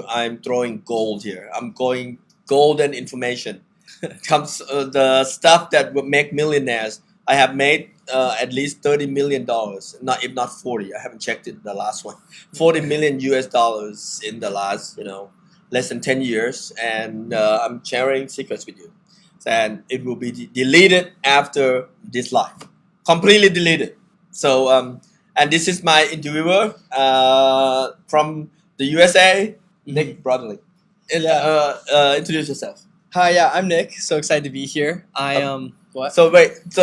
I'm throwing gold here. I'm going golden information. Comes the stuff that will make millionaires. I have made at least $30 million, not if not 40. I haven't checked it. The last one, 40 million US dollars in the last less than 10 years, and I'm sharing secrets with you. And it will be deleted after this live, completely deleted. So and this is my interviewer from the USA, Nick Broderick. Introduce yourself. Hi, yeah, I'm Nick. So excited to be here. I what? So wait, so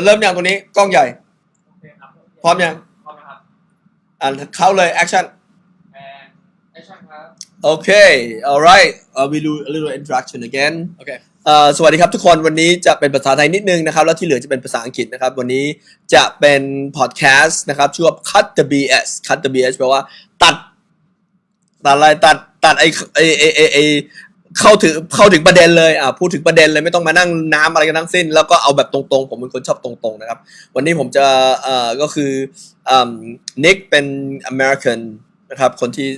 เริ่มอย่างคนนี้กล้องใหญ่พร้อมยังเข้าเลย action action ครับ Okay alright we do a little introduction again Okay. สวัสดีครับทุกคนวันนี้จะเป็นภาษาไทยนิดนึงนะครับแล้วที่เหลือจะเป็นภาษาอังกฤษนะครับวันนี้จะเป็นพอดแคสต์นะครับชื่อว่า Cut the BS Cut the BS แปลว่าตัดอะไรตัดไอเข้าถึงประเด็นเลยพูดถึงประเด็นเลยไม่ต้องมานั่งน้ำอะไรกันทั้งสิ้นแล้วก็เอาแบบตรงๆผมเป็นคนชอบตรงๆนะครับวันนี้ผมจะก็คือนิกเป็น American นะครับคนที่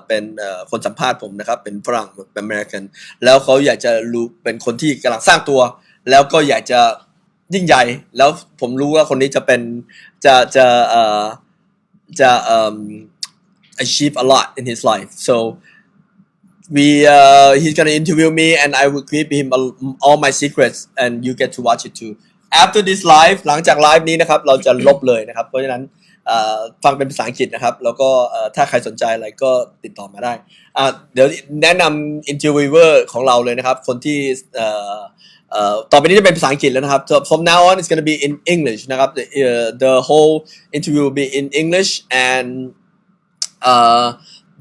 เป็นคนสัมภาษณ์ผมนะครับเป็นฝรั่งเป็น American แล้วเขาอยากจะรู้เป็นคนที่กำลังสร้างตัวแล้วก็อยากจะยิ่งใหญ่แล้วผมรู้ว่าคนนี้จะเป็นจะ achieve a lot in his life so he's gonna interview me and I will give him all my secrets and you get to watch it too after this live หลังจากไลฟ์นี้นะครับเราจะลบเลยนะครับเพราะฉะนั้นฟังเป็นภาษาอังกฤษนะครับแล้วก็ถ้าใครสนใจอะไรก็ติดต่อมาได้เดี๋ยวแนะนำ interviewer ของเราเลยนะครับคนที่ต่อไปนี้จะเป็นภาษาอังกฤษแล้วนะครับ so from now on it's gonna be in English นะครับthe whole interview will be in English and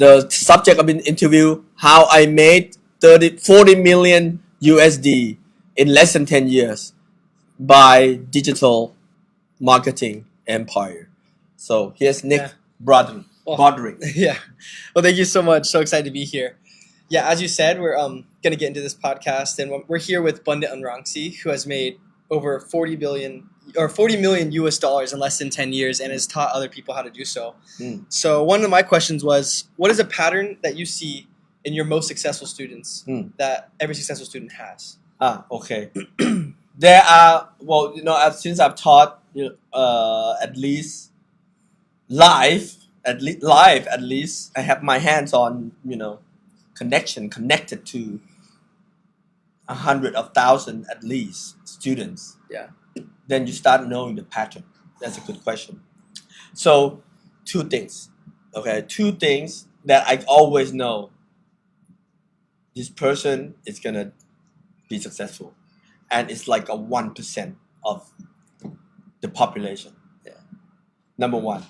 the subject of the interview how I made 40 million USD in less than 10 years by digital marketing empire so here's Nick Broderick Yeah. Well, thank you so much. So excited to be here. Yeah, as you said, we're gonna get into this podcast, and we're here with Bundit Unrangsi, who has made over 40 million US dollars in less than 10 years and has taught other people how to do so. So one of my questions was, what is a pattern that you see in your most successful students that every successful student has? Okay there are since I've taught at least live at least I have my hands on connected to 100,000 at least students Yeah. then you start knowing the pattern. That's a good question. So two things that I always know this person is gonna be successful and it's like a 1% of the population. Yeah. Number one,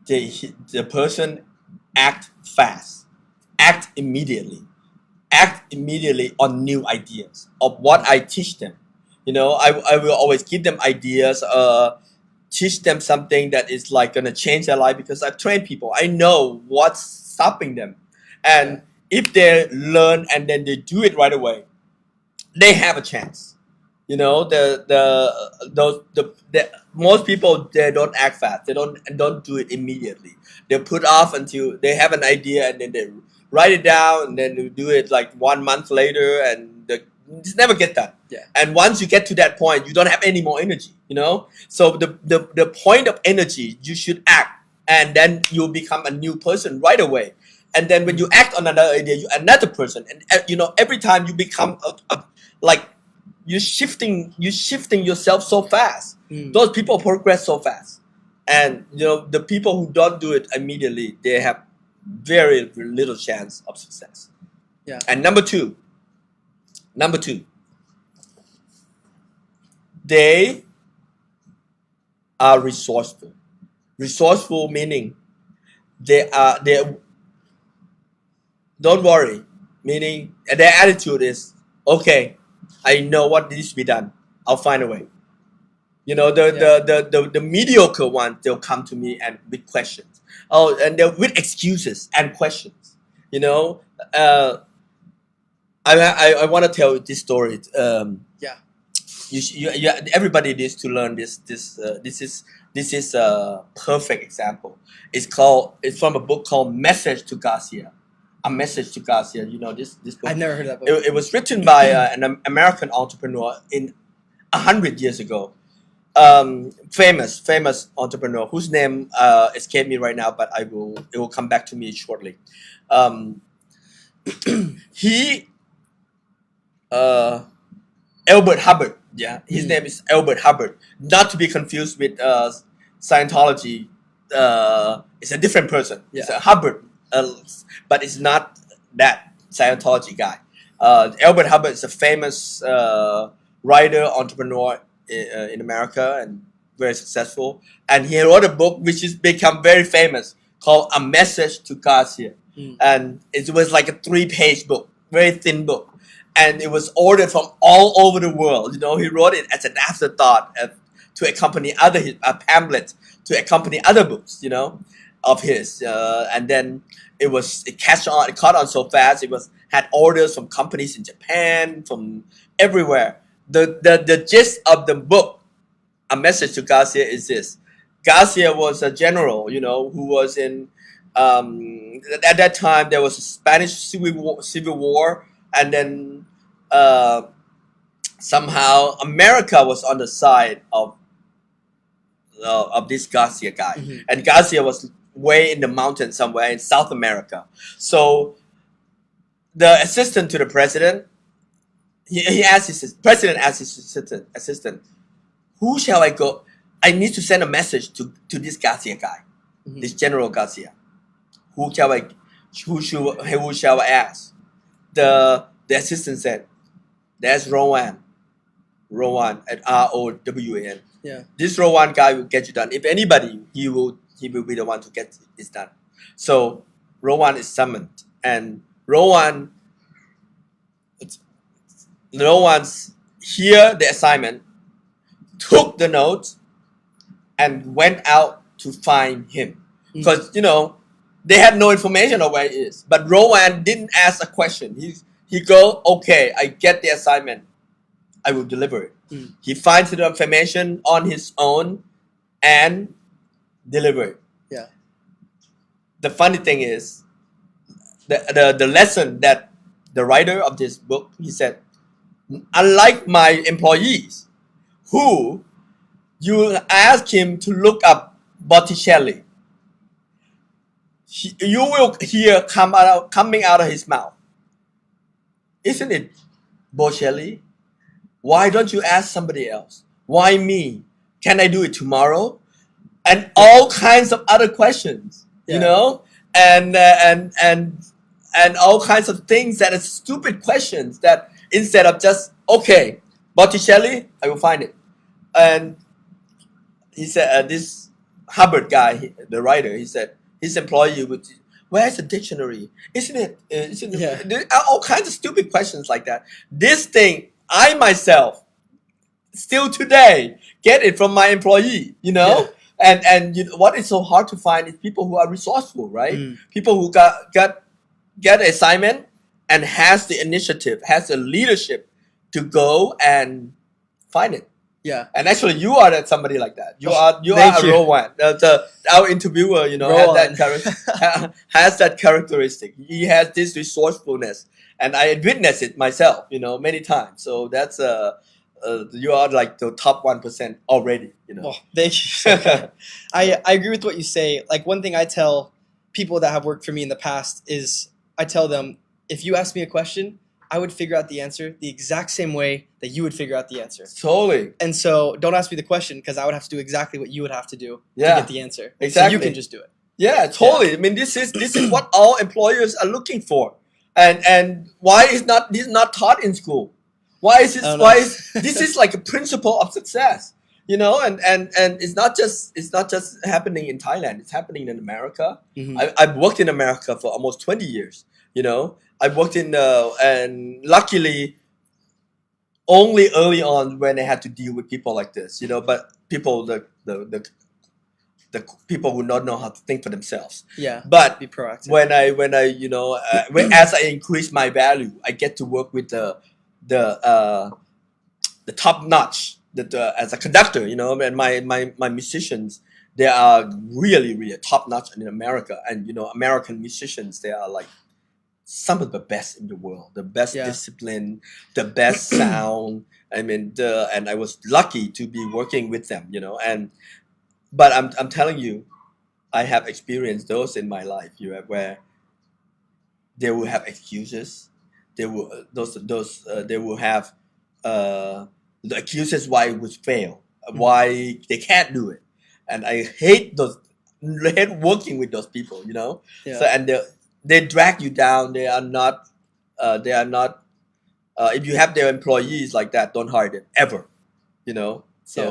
the person act fast, act immediately on new ideas of what I teach them. I will always give them ideas, teach them something that is like gonna change their life because I've trained people. I know what's stopping them, and if they learn and then they do it right away, they have a chance. Most people they don't act fast. They don't do it immediately. They put off until they have an idea and then they write it down and then they do it like 1 month later and just never get done. Yeah. And once you get to that point, you don't have any more energy. So the point of energy, you should act, and then you become a new person right away. And then when you act on another idea, you're another person. And every time you become like you're shifting yourself so fast. Those people progress so fast. And the people who don't do it immediately, they have very little chance of success. Yeah. And number two, they are resourceful. Resourceful meaning they don't worry, meaning their attitude is, okay, I know what needs to be done. I'll find a way. The mediocre ones, they'll come to me and with questions. And they're with excuses and questions. I want to tell this story. Yeah. Everybody needs to learn this. This is this is a perfect example. It's from a book called Message to Garcia. A Message to Garcia. You know this book. I've never heard of that book. It was written by an American entrepreneur in 100 years ago. Famous entrepreneur whose name escaped me right now, but it will come back to me shortly. He Albert Hubbard. Yeah, his name is Albert Hubbard. Not to be confused with Scientology. It's a different person. Yeah. It's a Hubbard, but it's not that Scientology guy. Albert Hubbard is a famous writer, entrepreneur in America and very successful. And he wrote a book which has become very famous called A Message to Garcia. And it was like a 3-page book, very thin book. And it was ordered from all over the world. You know, he wrote it as an afterthought to accompany other pamphlets, to accompany other books, you know, of his. And then it caught on so fast. Had orders from companies in Japan, from everywhere. The gist of the book, A Message to Garcia, is this. Garcia was a general, you know, who was in, at that time there was a Spanish Civil War, and then somehow America was on the side of this Garcia guy. And Garcia was way in the mountains somewhere in South America. So the assistant to the president, he asked his president asked his assistant, who shall I go? I need to send a message to this Garcia guy, this General Garcia. Who shall I ask? The assistant said, there's Rowan at ROWAN. Yeah. This Rowan guy will get you done. If anybody, he will be the one to get this done. So Rowan is summoned, and Rowan's hear the assignment, took the notes, and went out to find him. Because, you know, they had no information of where he is. But Rowan didn't ask a question. He go, okay, I get the assignment. I will deliver it. He finds the information on his own and deliver it. Yeah. The funny thing is, the lesson that the writer of this book, he said, unlike my employees, who you ask him to look up Botticelli, you will hear coming out of his mouth, isn't it Botticelli? Why don't you ask somebody else? Why me? Can I do it tomorrow? And all kinds of other questions, you know, and all kinds of things that are stupid questions that instead of just, okay, Botticelli, I will find it. And he said, this Hubbard guy, the writer, he said, his employee would, where's the dictionary? Isn't it? There are all kinds of stupid questions like that. This thing, I myself, still today, get it from my employee, you know? Yeah. And you know, what is so hard to find is people who are resourceful, right? People who get an assignment and has the initiative, has the leadership to go and find it. Yeah. And actually, you are somebody like that. You are a Rowan. Our interviewer, you know, has that characteristic. He has this resourcefulness, and I witnessed it myself, you know, many times. So that's you are like the top 1% already, you know. Oh, thank you. I agree with what you say. Like, one thing I tell people that have worked for me in the past is I tell them, if you ask me a question, I would figure out the answer the exact same way that you would figure out the answer. Totally. And so don't ask me the question, because I would have to do exactly what you would have to do to get the answer. Exactly. So you can just do it. Yeah, totally. I mean, this is what all employers are looking for. And why is this not taught in school? Why is this this is like a principle of success, you know, and it's not just happening in Thailand, it's happening in America. I've worked in America for almost 20 years, you know. I worked and luckily only early on when I had to deal with people like this, you know, but people, the people who don't know how to think for themselves. Yeah. But be proactive. When I you know, as I increase my value, I get to work with the top notch, as a conductor, you know, and my musicians they are really top notch in America, and American musicians, they are like some of the best in the world, the best discipline, the best sound. I mean, and I was lucky to be working with them, but I'm telling you, I have experienced those in my life, where they will have excuses. They will they will have the excuses why it would fail, why they can't do it, and I hate working with those people, So and they drag you down. They are not. If you have their employees like that, don't hire them ever, So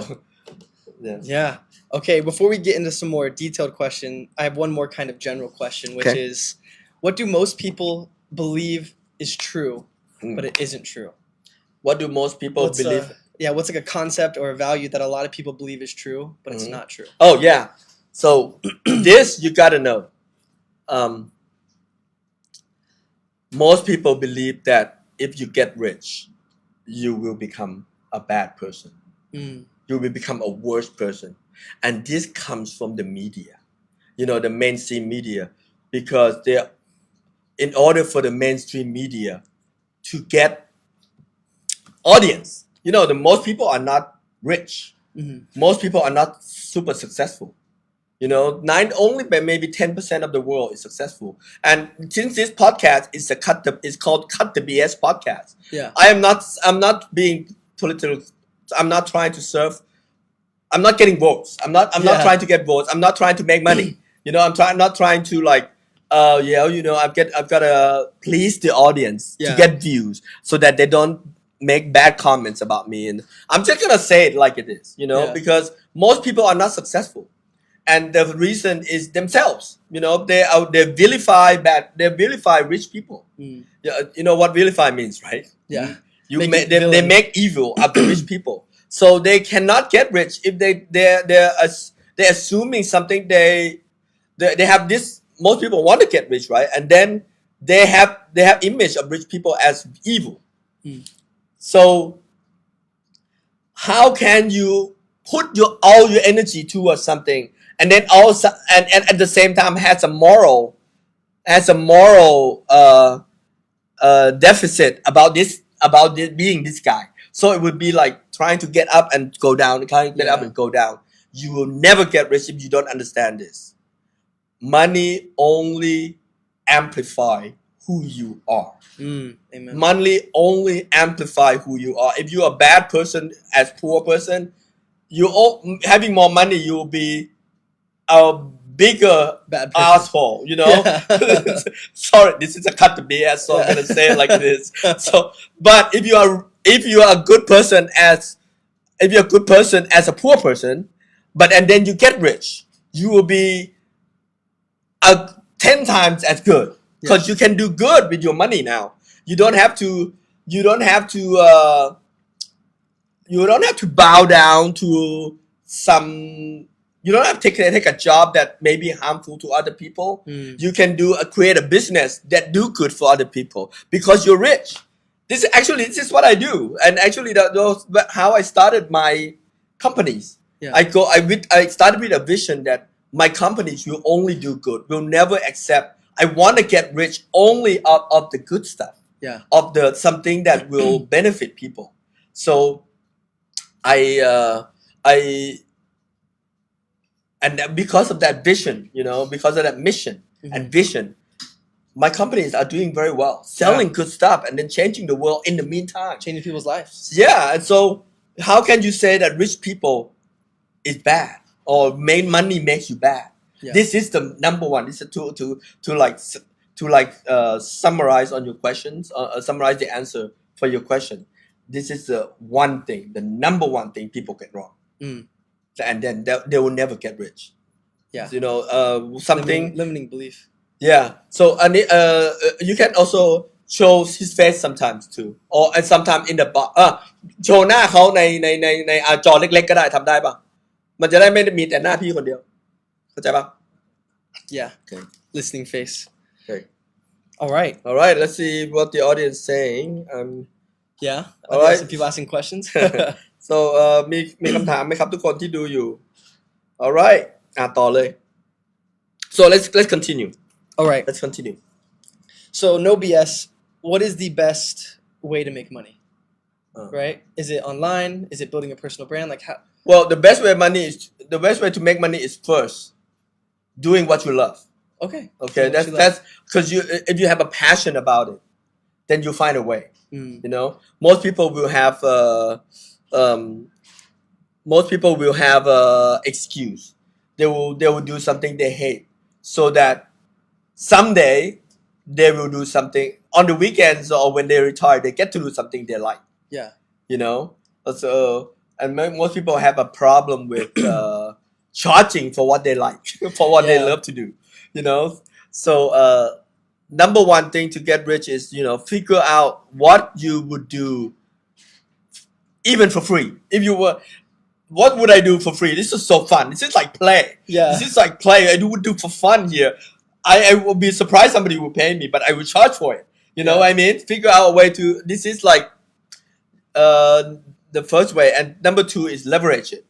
Yeah. Okay. Before we get into some more detailed question, I have one more kind of general question, which is, what do most people believe is true, but it isn't true? What do most people believe? What's like a concept or a value that a lot of people believe is true, but it's not true? Oh yeah. So this you gotta know. Most people believe that if you get rich, you will become a bad person. You will become a worse person. And this comes from the media, the mainstream media, because in order for the mainstream media to get audience, the most people are not rich. Most people are not super successful. Only by maybe 10% of the world is successful. And since this podcast is called Cut the BS podcast. Yeah. I'm not being political. I'm not trying to serve. I'm not getting votes. I'm not trying to get votes. I'm not trying to make money. I'm not trying to like, I've got to please the audience to get views so that they don't make bad comments about me. And I'm just gonna say it like it is, because most people are not successful, and the reason is themselves. They vilify rich people. You know what vilify means, right? Yeah. They make evil of the rich people, so they cannot get rich if they're assuming something. They have this. Most people want to get rich, right? And then they have image of rich people as evil. So how can you put all your energy towards something, and then also and at the same time has a moral deficit about being this guy? So it would be like trying to get up and go down, trying to get up and go down. You will never get rich if you don't understand this. Money only amplify who you are. Amen. Money only amplify who you are. If you're a bad person as poor person, having more money, you'll be a bigger bad person. asshole. Sorry, this is a cut to BS, so I'm gonna say it like this. So, but if you are a good person as a poor person, and then you get rich, you will be 10 times as good, because you can do good with your money now. You don't have to bow down to some. You don't have to take a job that may be harmful to other people. You can create a business that do good for other people because you're rich. This is what I do, and actually that's how I started my companies. I started with a vision that my companies will only do good, will never accept. I want to get rich only out of the good stuff, of the something that will benefit people. So and because of that vision, because of that mission and vision, my companies are doing very well, selling good stuff and then changing the world in the meantime. Changing people's lives. Yeah, and so how can you say that rich people is bad or money makes you bad? This is the number one. This is to summarize on your questions, summarize the answer for your question. This is the number one thing people get wrong, and then they will never get rich. Something limiting belief. Yeah. So you can also show his face sometimes too, or sometimes in the bar. โชว์หน้าเขาในจอเล็กๆก็ได้ทำได้ป่ะมันจะได้ไม่มีแต่หน้าพี่คนเดียวเข้าใจป่ะ Yeah. Okay. Listening face. Okay. All right. Let's see what the audience saying. Yeah. All right. Some people asking questions. So มีคำถามไหมครับทุกคนที่ดูอยู่ All right. ต่อเลย so let's continue All right. let's continue So no BS. What is the best way to make money? Right? Is it online? Is it building a personal brand? Like how? well the best way to make money is first doing what you love Okay. okay Doing what you love. that's because if you have a passion about it then you find a way you know most people will have excuse they will do something they hate so that someday they will do something on the weekends or when they retire they get to do something they like Yeah. you know so and most people have a problem with charging for what they like for what they Yeah. love to do you know so number one thing to get rich is figure out what you would do even for free if you were what would I do for free this is so fun this is like play Yeah. this is like play I would do for fun here I will be surprised somebody will pay me but I will charge for it you know what I mean figure out a way to this is like the first way and number two is leverage it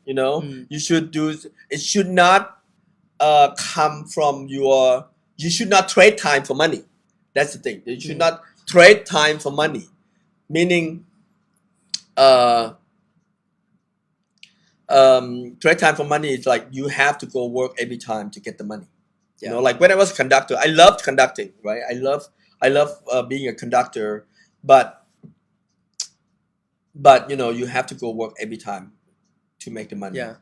you should do it should not come from you should not trade time for money that's the thing you should not trade time for money meaning trade time for money is like you have to go work every time to get the money like when I was a conductor I loved conducting right I love being a conductor but you have to go work every time to make the money Yeah.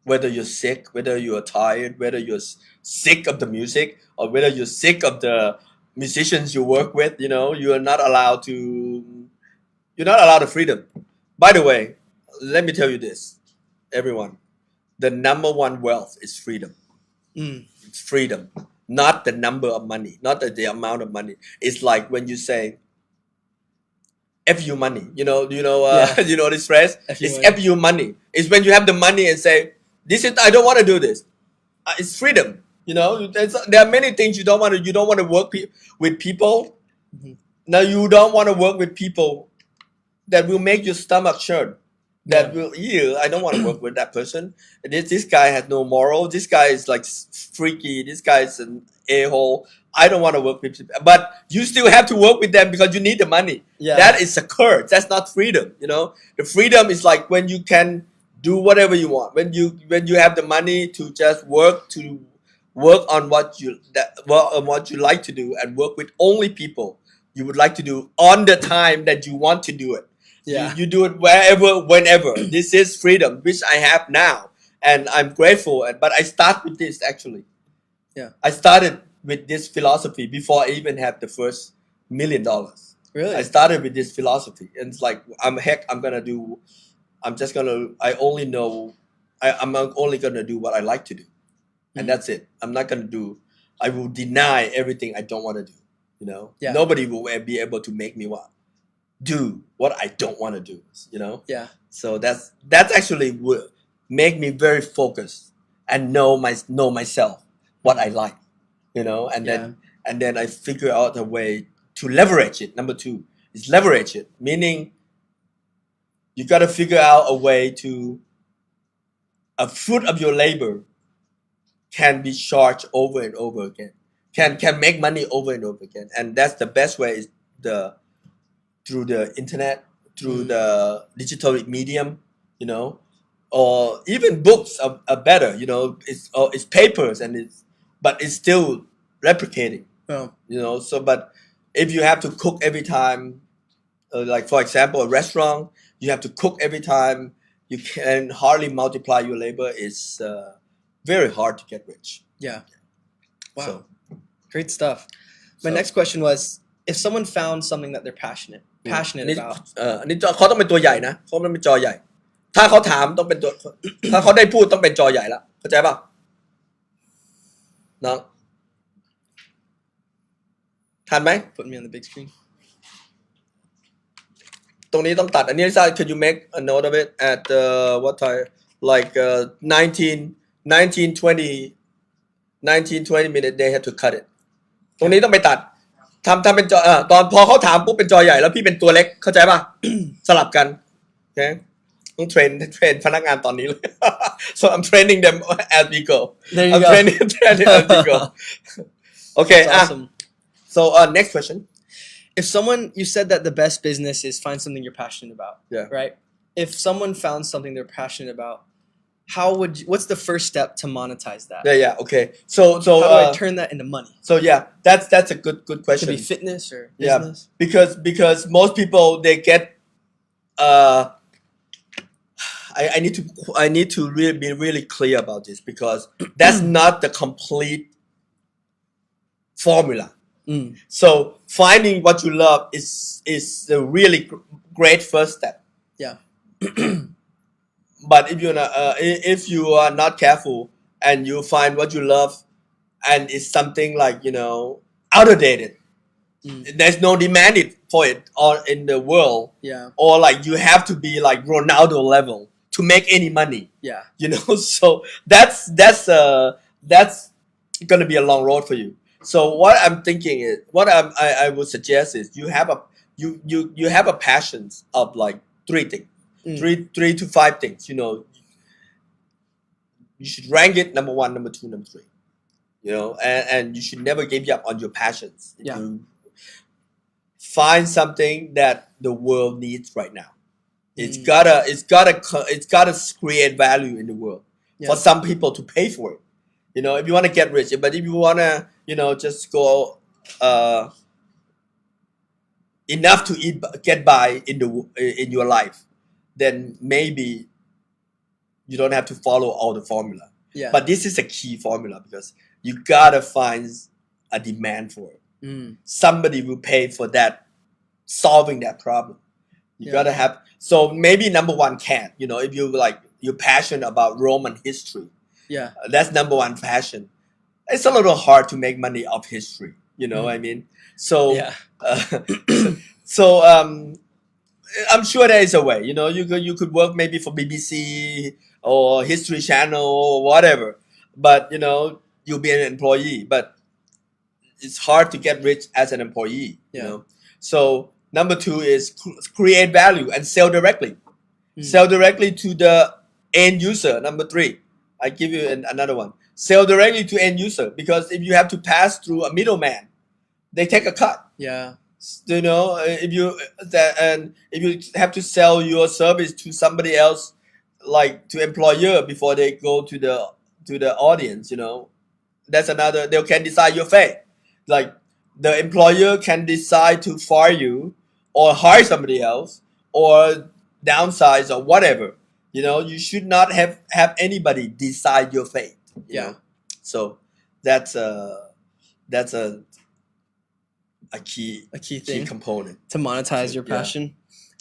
whether you're sick whether you're tired whether you're sick of the music or whether you're sick of the musicians you work with you're not allowed the freedom by the way let me tell you this everyone the number one wealth is freedom it's freedom not the number of money not the amount of money it's like when you say F you money you know this phrase it's F you money it's when you have the money and say this is I don't want to do this it's freedom there are many things you don't want to work with people now you don't want to work with people that will make your stomach churn that will I don't want to work with that person this guy has no moral this guy is like freaky this guy is an a-hole I don't want to work with people but you still have to work with them because you need the money that is a curse that's not freedom the freedom is like when you can do whatever you want when you have the money to just work on what you like to do and work with only people you would like to do on the time that you want to do it you do it wherever whenever this is freedom which I have now and I'm grateful but I start with this actually I started with this philosophy before I even had the first $1 million Really? I started with this philosophy and it's like I'm only gonna do what I like to do and that's it I'm not gonna do I will deny everything I don't want to do nobody will be able to make me do what I don't want to do so that's actually will make me very focused and know myself what I like and then I figure out a way to leverage it number two is leverage it meaning you got to figure out a way to a fruit of your labor can be charged over and over again can make money over and over again and that's the best way is through the internet through the digital medium or even books are better it's papers and but it's still replicating so but if you have to cook every time like for example a restaurant you have to cook every time you can hardly multiply your labor it's very hard to get rich Wow. so Great stuff. My next question was if someone found something that they're passionate อันนี้ about อันนี้เขาต้องเป็นตัวใหญ่นะเขาต้องเป็นจอใหญ่ ถ้าเขาถามต้องเป็นตัว ถ้าเขาได้พูดต้องเป็นจอใหญ่แล้วเข้าใจป่ะน้องทันไหม put me on the big screen ตรงนี้ต้องตัดอันนี้ could you make a note of it at what time like 19-20 minutes they had to cut it ตรงนี้ต้องไปตัดทำเป็นจอตอนพอเขาถามปุ๊บเป็นจอใหญ่แล้วพี่เป็นตัวเล็กเข้าใจป่ะ สลับกันโอเค ต้องเทรนพนักงานตอนนี้เลย so I'm training them as we go There you I'm go. training as we go okay That's awesome. so next question If someone, you said that the best business is find something you're passionate about. Yeah. Right? If someone found something they're passionate about, what's the first step to monetize that? yeah okay so How do I turn that into money? so yeah that's a good Could question be fitness or Yeah. business. because most people they get I need to really be really clear about this because that's not the complete formula. So finding what you love is a really great first step. Yeah. But if you are not careful and you find what you love and it's something like outdated, there's no demand for it or in the world. Yeah. Or like you have to be like Ronaldo level to make any money. Yeah. So that's gonna be a long road for you. So what I'm thinking is I would suggest is you have a passion of like 3 things. 3 to 5 things, you should rank it number 1, number 2, number 3. And you should never give up on your passions. Yeah. You find something that the world needs right now. It's gotta create value in the world for some people to pay for it. If you want to get rich, but if you want to, just go enough to get by in your life, then maybe you don't have to follow all the formula. Yeah. But this is a key formula because you gotta find a demand for it. Somebody will pay for that, solving that problem. You gotta have. So maybe number 1 can't. If you're passionate about Roman history. Yeah. That's number 1 passion. It's a little hard to make money off history. What I mean? So Yeah. I'm sure there is a way. You could work maybe for BBC or History Channel or whatever. But you'll be an employee. But it's hard to get rich as an employee. So number 2 is create value and sell directly. Sell directly to the end user. Number 3, I give you another one. Sell directly to end user because if you have to pass through a middleman, they take a cut. Yeah. If you have to sell your service to somebody else, like to employer before they go to the audience, that's another. They can decide your fate. Like the employer can decide to fire you or hire somebody else or downsize or whatever. You should not have anybody decide your fate. So that's a key thing component to monetize your passion.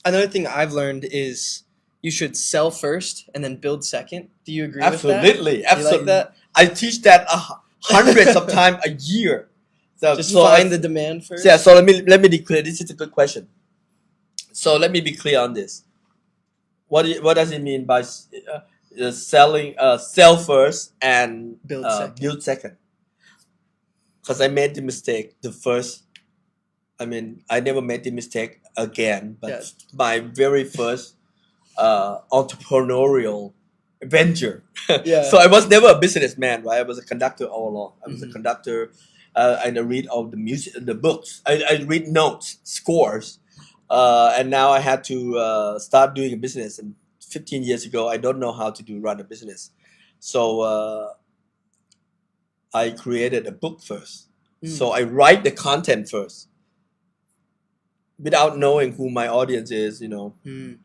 Another thing I've learned is you should sell first and then build second. Do you agree with that? Absolutely. You like that? I teach that hundreds of times a year. Just find the demand first. Yeah. So let me be clear. This is a good question. So let me be clear on this. What does it mean by selling? Sell first and build second. Because I made the mistake the first. I never made the mistake again. But my very first entrepreneurial venture. So I was never a businessman, right? I was a conductor all along. I was a conductor. And I read all the music, the books. I read notes, scores. And now I had to start doing a business. And 15 years ago, I don't know how to run a business. So I created a book first. So I write the content first without knowing who my audience is, And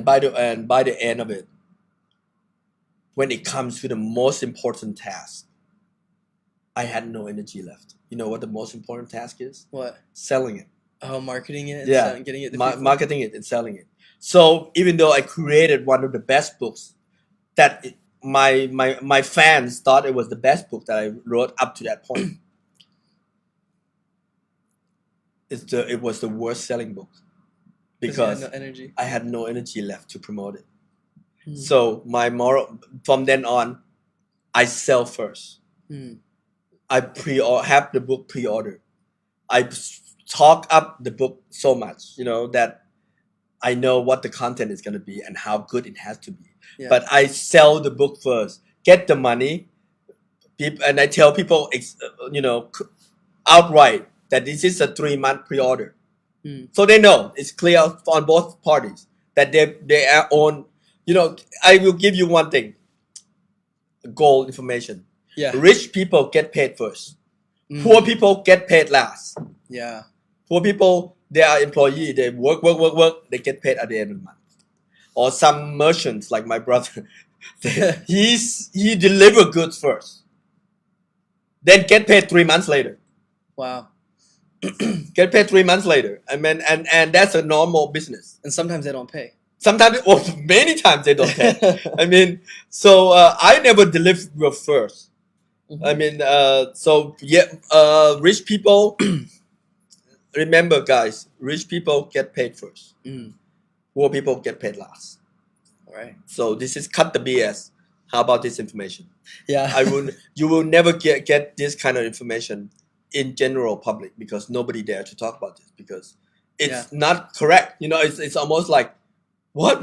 by the end of it, when it comes to the most important task, I had no energy left. You know what the most important task is? What? Selling it. Oh, marketing it and getting it to people? Marketing it and selling it. So even though I created one of the best books that my fans thought it was the best book that I wrote up to that point, it was the worst selling book because you had no energy. I had no energy left to promote it. So my moral from then on, I sell first. I have the book pre-ordered. I talk up the book so much, that I know what the content is going to be and how good it has to be. Yeah. But I sell the book first, get the money, and I tell people, outright that this is a 3-month pre-order. So they know it's clear on both parties that they are on. I will give you one thing. Gold information. Yeah. Rich people get paid first. Poor people get paid last. Yeah. Poor people, they are employee. They work. They get paid at the end of the month. Or some merchants like my brother, he deliver goods first, then get paid 3 months later. Wow. Get paid 3 months later. I mean, and that's a normal business. And sometimes they don't pay. Sometimes, many times they don't pay. I mean, so I never deliver first. I mean, rich people. Remember, guys, rich people get paid first. Poor people get paid last. All right. So this is cut the BS. How about this information? Yeah. You will never get this kind of information in general public because nobody dare to talk about this because it's not correct. It's almost like what?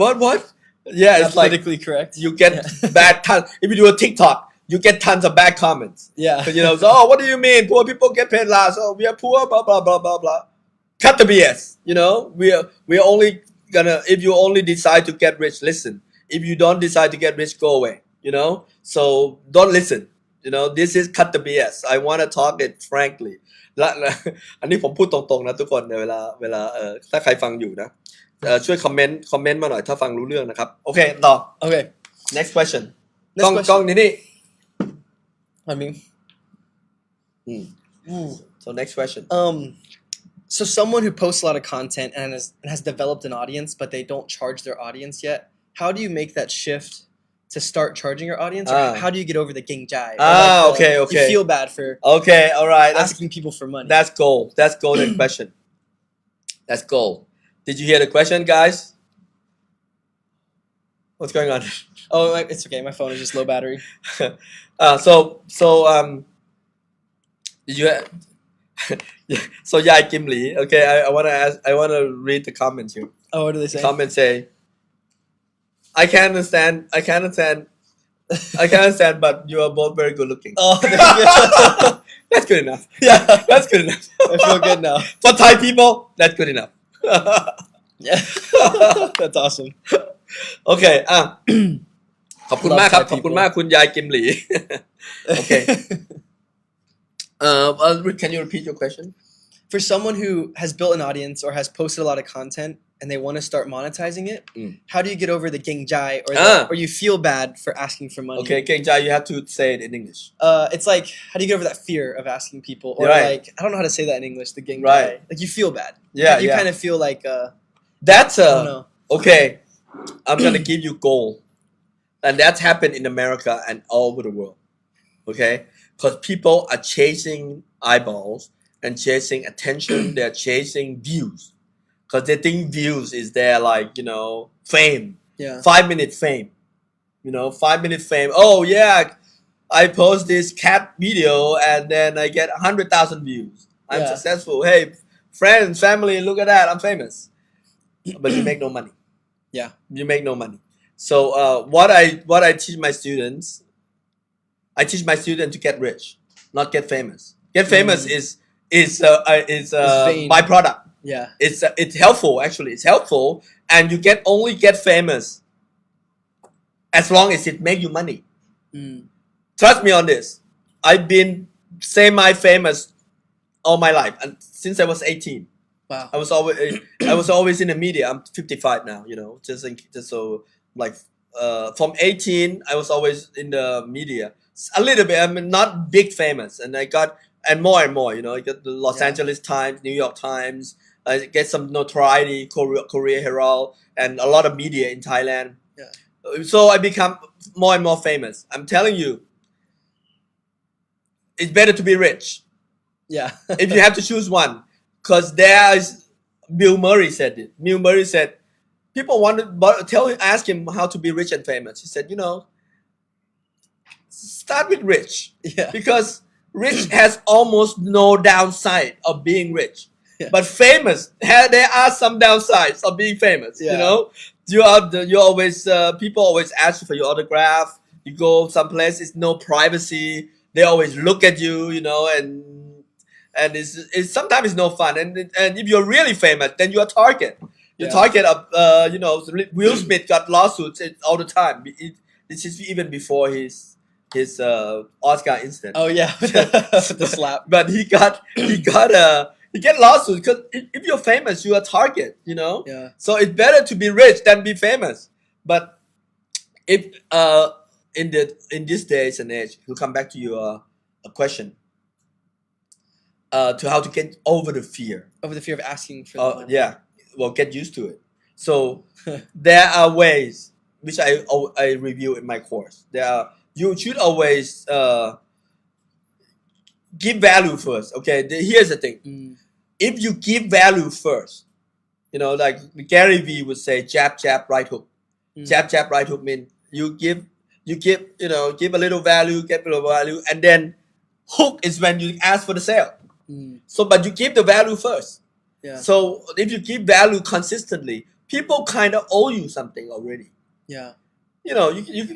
Yeah, it's like politically correct. you get bad tons. If you do a TikTok, you get tons of bad comments. Yeah. So, what do you mean? Poor people get paid last. Oh, we are poor, blah, blah, blah, blah, blah. Cut the BS. We're only gonna, if you only decide to get rich, listen. If you don't decide to get rich, go away. So don't listen. This is cut the BS. I want to talk it frankly. อันนี้ผมพูดตรงๆนะทุกคนเวลาถ้าใครฟังอยู่นะช่วยคอมเมนต์มาหน่อยถ้าฟังรู้เรื่องนะครับโอเคต่อ Okay. next question Next กล้อง question. กล้องนี่ I mean. so next question So someone who posts a lot of content and has developed an audience, but they don't charge their audience yet. How do you make that shift to start charging your audience? Or how do you get over the ging jai? Okay. You feel bad for okay all right asking people for money. that's golden question. That's gold. Did you hear the question, guys? What's going on? Oh, it's okay. My phone is just low battery. Did you so Yai Kim Lee, okay, I want to read the comments here. Oh, what do they say? Comments say I can understand, but you are both very good looking. Oh, there you go. That's good enough. Yeah. That's good enough. I feel good now. For Thai people, that's good enough. Yeah. That's awesome. Okay. ขอบคุณมากครับ Love Thai ขอบคุณ people. มากคุณยายกิมหลี Okay. Can you repeat your question? For someone who has built an audience or has posted a lot of content and they want to start monetizing it, how do you get over the ging jai or you feel bad for asking for money? Okay, Keng Jai, you have to say it in English. It's like, how do you get over that fear of asking people? Or Right. like, I don't know how to say that in English, the ging Right. jai. Like you feel bad. Yeah, You yeah. kind of feel like, That's I don't know. okay. I'm gonna give you gold, and that's happened in America and all over the world. Okay, because people are chasing eyeballs and chasing attention. They're chasing views because they think views is their fame. Yeah. 5-minute fame. 5-minute fame. Oh yeah, I post this cat video and then I get 100,000 views. I'm Yeah. successful. Hey, friends, family, look at that. I'm famous. But you make no money. Yeah. You make no money. So what I teach my students, I teach my students to get rich, not get famous. Get famous is vain. byproduct. Yeah. It's helpful actually. It's helpful, and you only get famous as long as it make you money. Trust me on this. I've been semi-famous all my life, and since I was 18. Wow. I was always in the media. I'm 55 now. Just so like from 18, I was always in the media. A little bit. I'm not big famous, and I got and more. I got the Los Angeles Times, New York Times. I get some notoriety, Korea Herald, and a lot of media in Thailand. Yeah. So I become more and more famous. I'm telling you, it's better to be rich. Yeah. If you have to choose one, because there's Bill Murray said it. Bill Murray said people want to ask him how to be rich and famous. He said, start with rich. Yeah. Because rich has almost no downside of being rich. but famous. There are some downsides of being famous. You Yeah. know, you always people always ask you for your autograph. You go someplace, it's no privacy. They always look at you. You know, and it's sometimes it's no fun. And if you're really famous, then you're a target. You're Yeah. target of you know, Will Smith got lawsuits all the time. This is even before his Oscar incident. Oh yeah, the slap. But he get lawsuits because if you're famous, you're a target. You know. Yeah. So it's better to be rich than be famous. But if in this days and age, to come back to your question, to how to get over the fear. Over the fear of asking for the money. Yeah, well, get used to it. So there are ways which I review in my course. You should always give value first. Okay, here's the thing. Mm. If you give value first, you know, like Gary Vee would say, jab, jab, right hook. Mm. Jab, jab, right hook mean you give, you know, give a little value, get a little value, and then hook is when you ask for the sale. Mm. So, but you give the value first. Yeah. So if you give value consistently, people kind of owe you something already. Yeah. You know,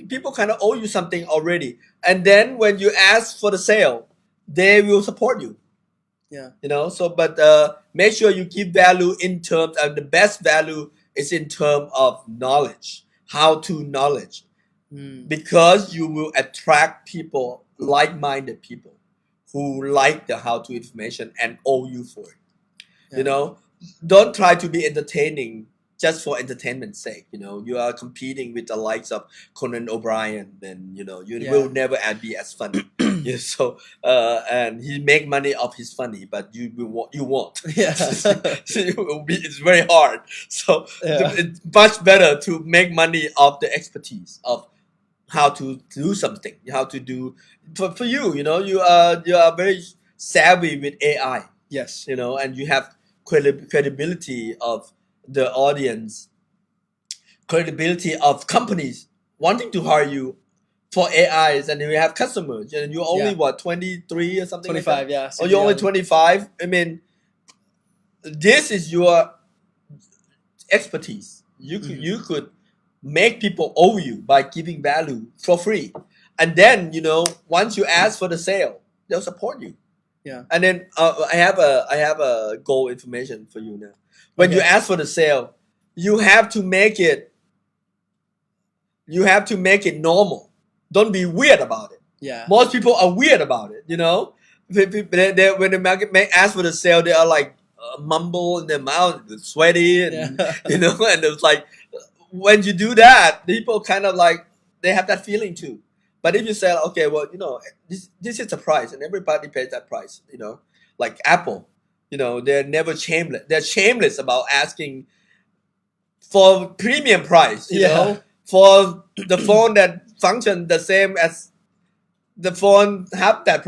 people kind of owe you something already, and then when you ask for the sale, they will support you. Yeah. You know, so but make sure you give value in terms of the best value is in terms of knowledge, how to knowledge, Mm. because you will attract people, like-minded people, who like the how-to information and owe you for it. Yeah. You know, don't try to be entertaining just for entertainment's sake. You know, you are competing with the likes of Conan O'Brien, then you know you Yeah. will never be as funny. Yeah, so and he make money off his funny, but you won't. Yeah. So it's very hard. So Yeah. it's much better to make money off the expertise of how to do something, how to do for you. You know, you are very savvy with AI. Yes. You know, and you have credibility of the audience, credibility of companies wanting to hire you for AIs, and you have customers, and you're only Yeah. 23 or something. 25. Like that? Yeah. Oh, you're only 25. I mean, this is your expertise. You could make people owe you by giving value for free, and then you know once you ask for the sale, they'll support you. Yeah. And then I have a goal information for you now. When you Okay. ask for the sale, you have to make it normal. Don't be weird about it. Yeah. Most people are weird about it. You know, when the market ask for the sale, they are like mumble in their mouth, sweaty, and Yeah. you know, and it's like when you do that, people kind of like they have that feeling too. But if you say, okay, well, you know, this is the price, and everybody pays that price, you know, like Apple, you know, they're never shameless. They're shameless about asking for premium price, you Yeah. know, for the phone that function the same as the phone half that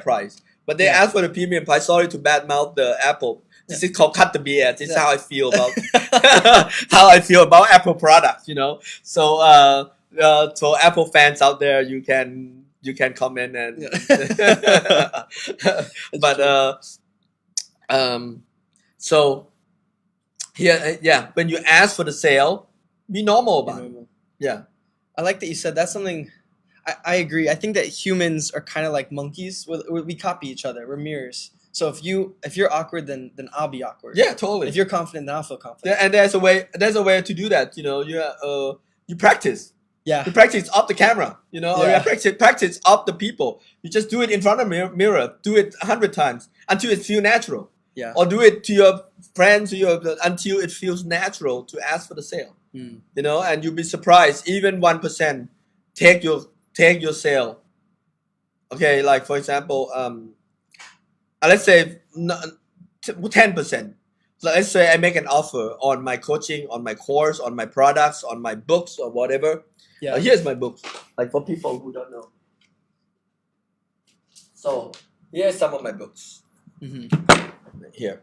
price. But they Yeah. ask for the premium price. Sorry to badmouth the Apple. This is called cut the BS. This is Yeah. how I feel about Apple products, you know. So so Apple fans out there, you can comment and but so here when you ask for the sale, be normal about it. Yeah. I like that you said that's something. I agree. I think that humans are kind of like monkeys. We copy each other. We're mirrors. So if you're awkward, then I'll be awkward. Yeah, totally. If you're confident, then I'll feel confident. Yeah, and there's a way to do that. You know, you practice. Yeah. You practice up the camera. You know, or Yeah. you practice up the people. You just do it in front of mirror. Do it 100 times until it feels natural. Yeah. Or do it to your friends, until it feels natural to ask for the sale. Mm. You know, and you'll be surprised. Even 1% take your sale. Okay, like for example, let's say 10%. So let's say I make an offer on my coaching, on my course, on my products, on my books, or whatever. Yeah. Here's my books, like for people who don't know. So here's some of my books. Hmm. Here,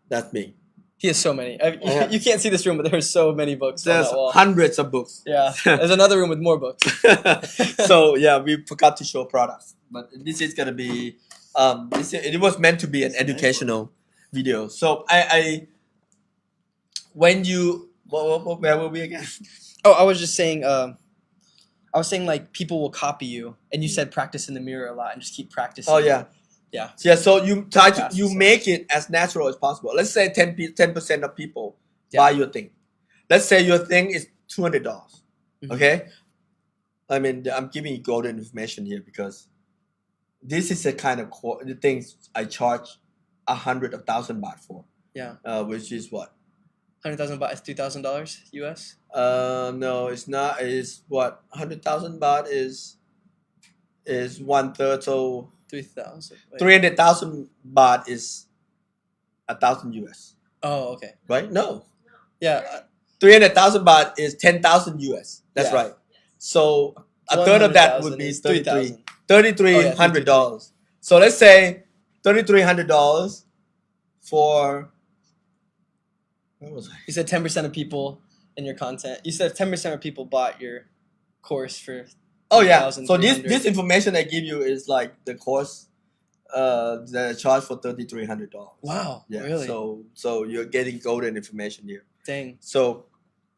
that's me. He has so many. Yeah. You can't see this room, but there's so many books on There's that wall. hundreds of books. Yeah. There's another room with more books. So yeah, we forgot to show products, but this is gonna be it was meant to be an educational video. So I when you where were we again? Oh, I was just saying. I was saying like people will copy you, and you said practice in the mirror a lot and just keep practicing. Oh yeah. Yeah. Yeah, so you try to Podcast, you so. make it as natural as possible. Let's say 10% of people Yeah. buy your thing. Let's say your thing is $200. Mhm. Okay? I mean, I'm giving you golden information here because this is the kind of the things I charge 100,000 baht for. Yeah. Which is what? 100,000 baht is $2,000 US. No, it's not. It's what? 100,000 baht is 1/3. So 3,000. 300,000 baht is 1,000 US. Oh, okay. Right? No. Yeah. 300,000 baht is 10,000 US. That's Yeah. right. So a third of that would 100,000 be is 3,000. $3,300. So let's say $3,300 for what was I? You said 10% of people in your content. You said 10% of people bought your course for. Oh yeah. So this 3,300. information I give you is like the course the charge for $3,300. Wow. Yeah. Really? So you're getting golden information here. Dang. So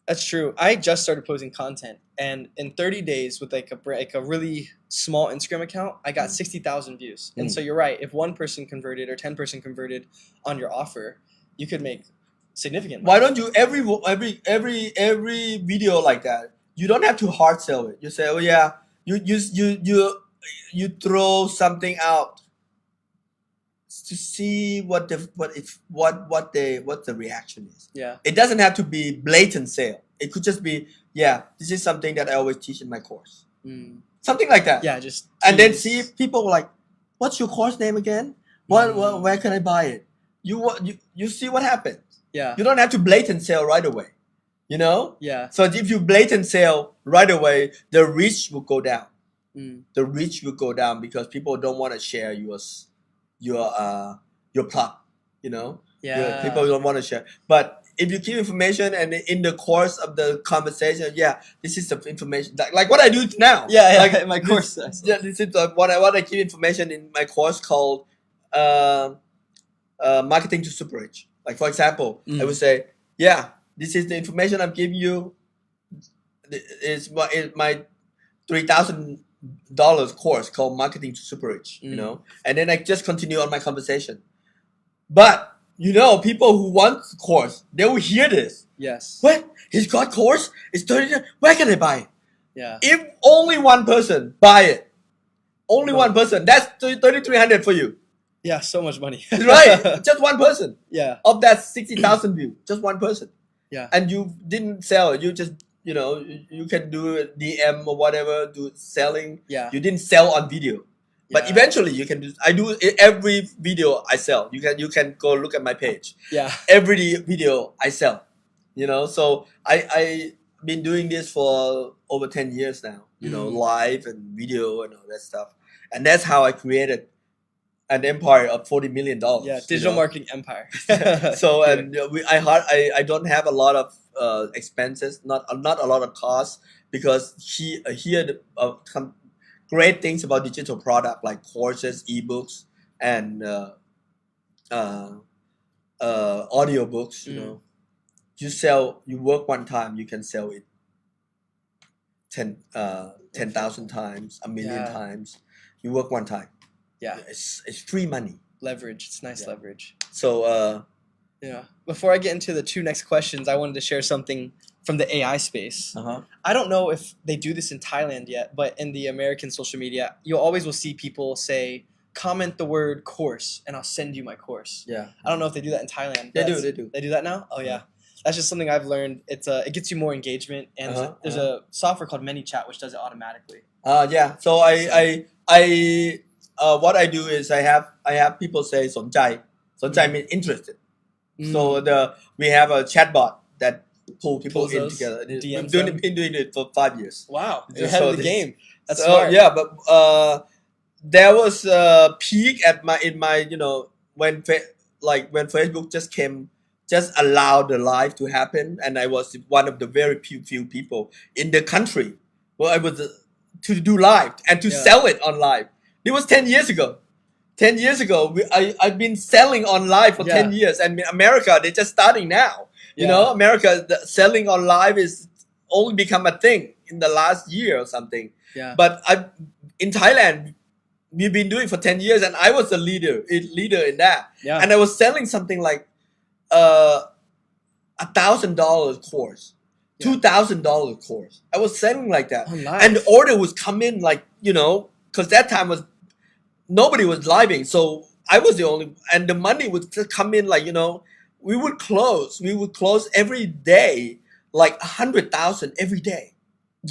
That's true. I just started posting content, and in 30 days, with like a really small Instagram account, I got 60,000 views. And so you're right. If one person converted or 10% converted on your offer, you could make significant money. why don't you every video like that? You don't have to hard sell it. You say, oh yeah, you throw something out to see what the reaction is. Yeah. It doesn't have to be blatant sale. It could just be, yeah, this is something that I always teach in my course. Something like that. Yeah. Just And then tease. see if people like, what's your course name again? Where can I buy it? You see what happens. Yeah. You don't have to blatant sale right away. You know? Yeah. So if you blatant sale right away, the reach will go down. The reach will go down because people don't want to share your plot. You know? Yeah. People don't want to share. But if you keep information and in the course of the conversation, yeah, this is the information like what I do now. Yeah. Like in my course. This is what I keep information in my course called marketing to super rich. Like for example, I would say, yeah, this is the information I'm giving you. It's my $3,000 course called marketing to super rich. You know, and then I just continue on my conversation. But you know, people who want the course, they will hear this. Yes. What? He's got course? It's 30. Where can I buy it? Yeah. If only one person buy it, only one person, that's 3,300 for you. Yeah. So much money. Right? Just one person. Yeah. Of that 60,000 view, just one person. Yeah. And you didn't sell. You just, you know, you can do DM or whatever, do selling. Yeah. You didn't sell on video. But Yeah. eventually you can do, I do every video I sell. You can go look at my page. Yeah. Every video I sell, you know. So I been doing this for over 10 years now, you know, live and video and all that stuff. And that's how I created an empire of $40 million. Yeah. Digital marketing empire. So and I don't have a lot of expenses, not a lot of costs, because here great things about digital product like courses, ebooks, and audiobooks. You know, you work one time, you can sell it 10,000 times, a million times. You work one time. Yeah. It's free money. Leverage. It's nice leverage. So Yeah. Before I get into the two next questions, I wanted to share something from the AI space. I don't know if they do this in Thailand yet, but in the American social media, you always will see people say, comment the word course and I'll send you my course. yeah, I don't know if they do that in Thailand. they That's- do. They do that now? Oh yeah. That's just something I've learned. It gets you more engagement, and there's a software called ManyChat which does it automatically. Yeah. So I what I do is I have people say สนใจ means interested. So we have a chatbot that pull people Pulls in those together. DMs Been doing it for 5 years. Wow. You're Yeah, ahead so of the this- game. That's So, smart. yeah, but there was a peak in my you know when Facebook just allowed the live to happen, and I was one of the very few people in the country where I was to do live and to Yeah. sell it on live. It was 10 years ago. 10 years ago I've been selling online for 10 years and in America they're just starting now you know America selling online is only become a thing in the last year or something but in Thailand we've been doing for 10 years and I was the leader in that and I was selling something like $1,000 course $2,000 course I was selling like that and the order would come in like you know because that time was nobody was living so I was the only and the money would come in like you know we would close every day like 100,000 every day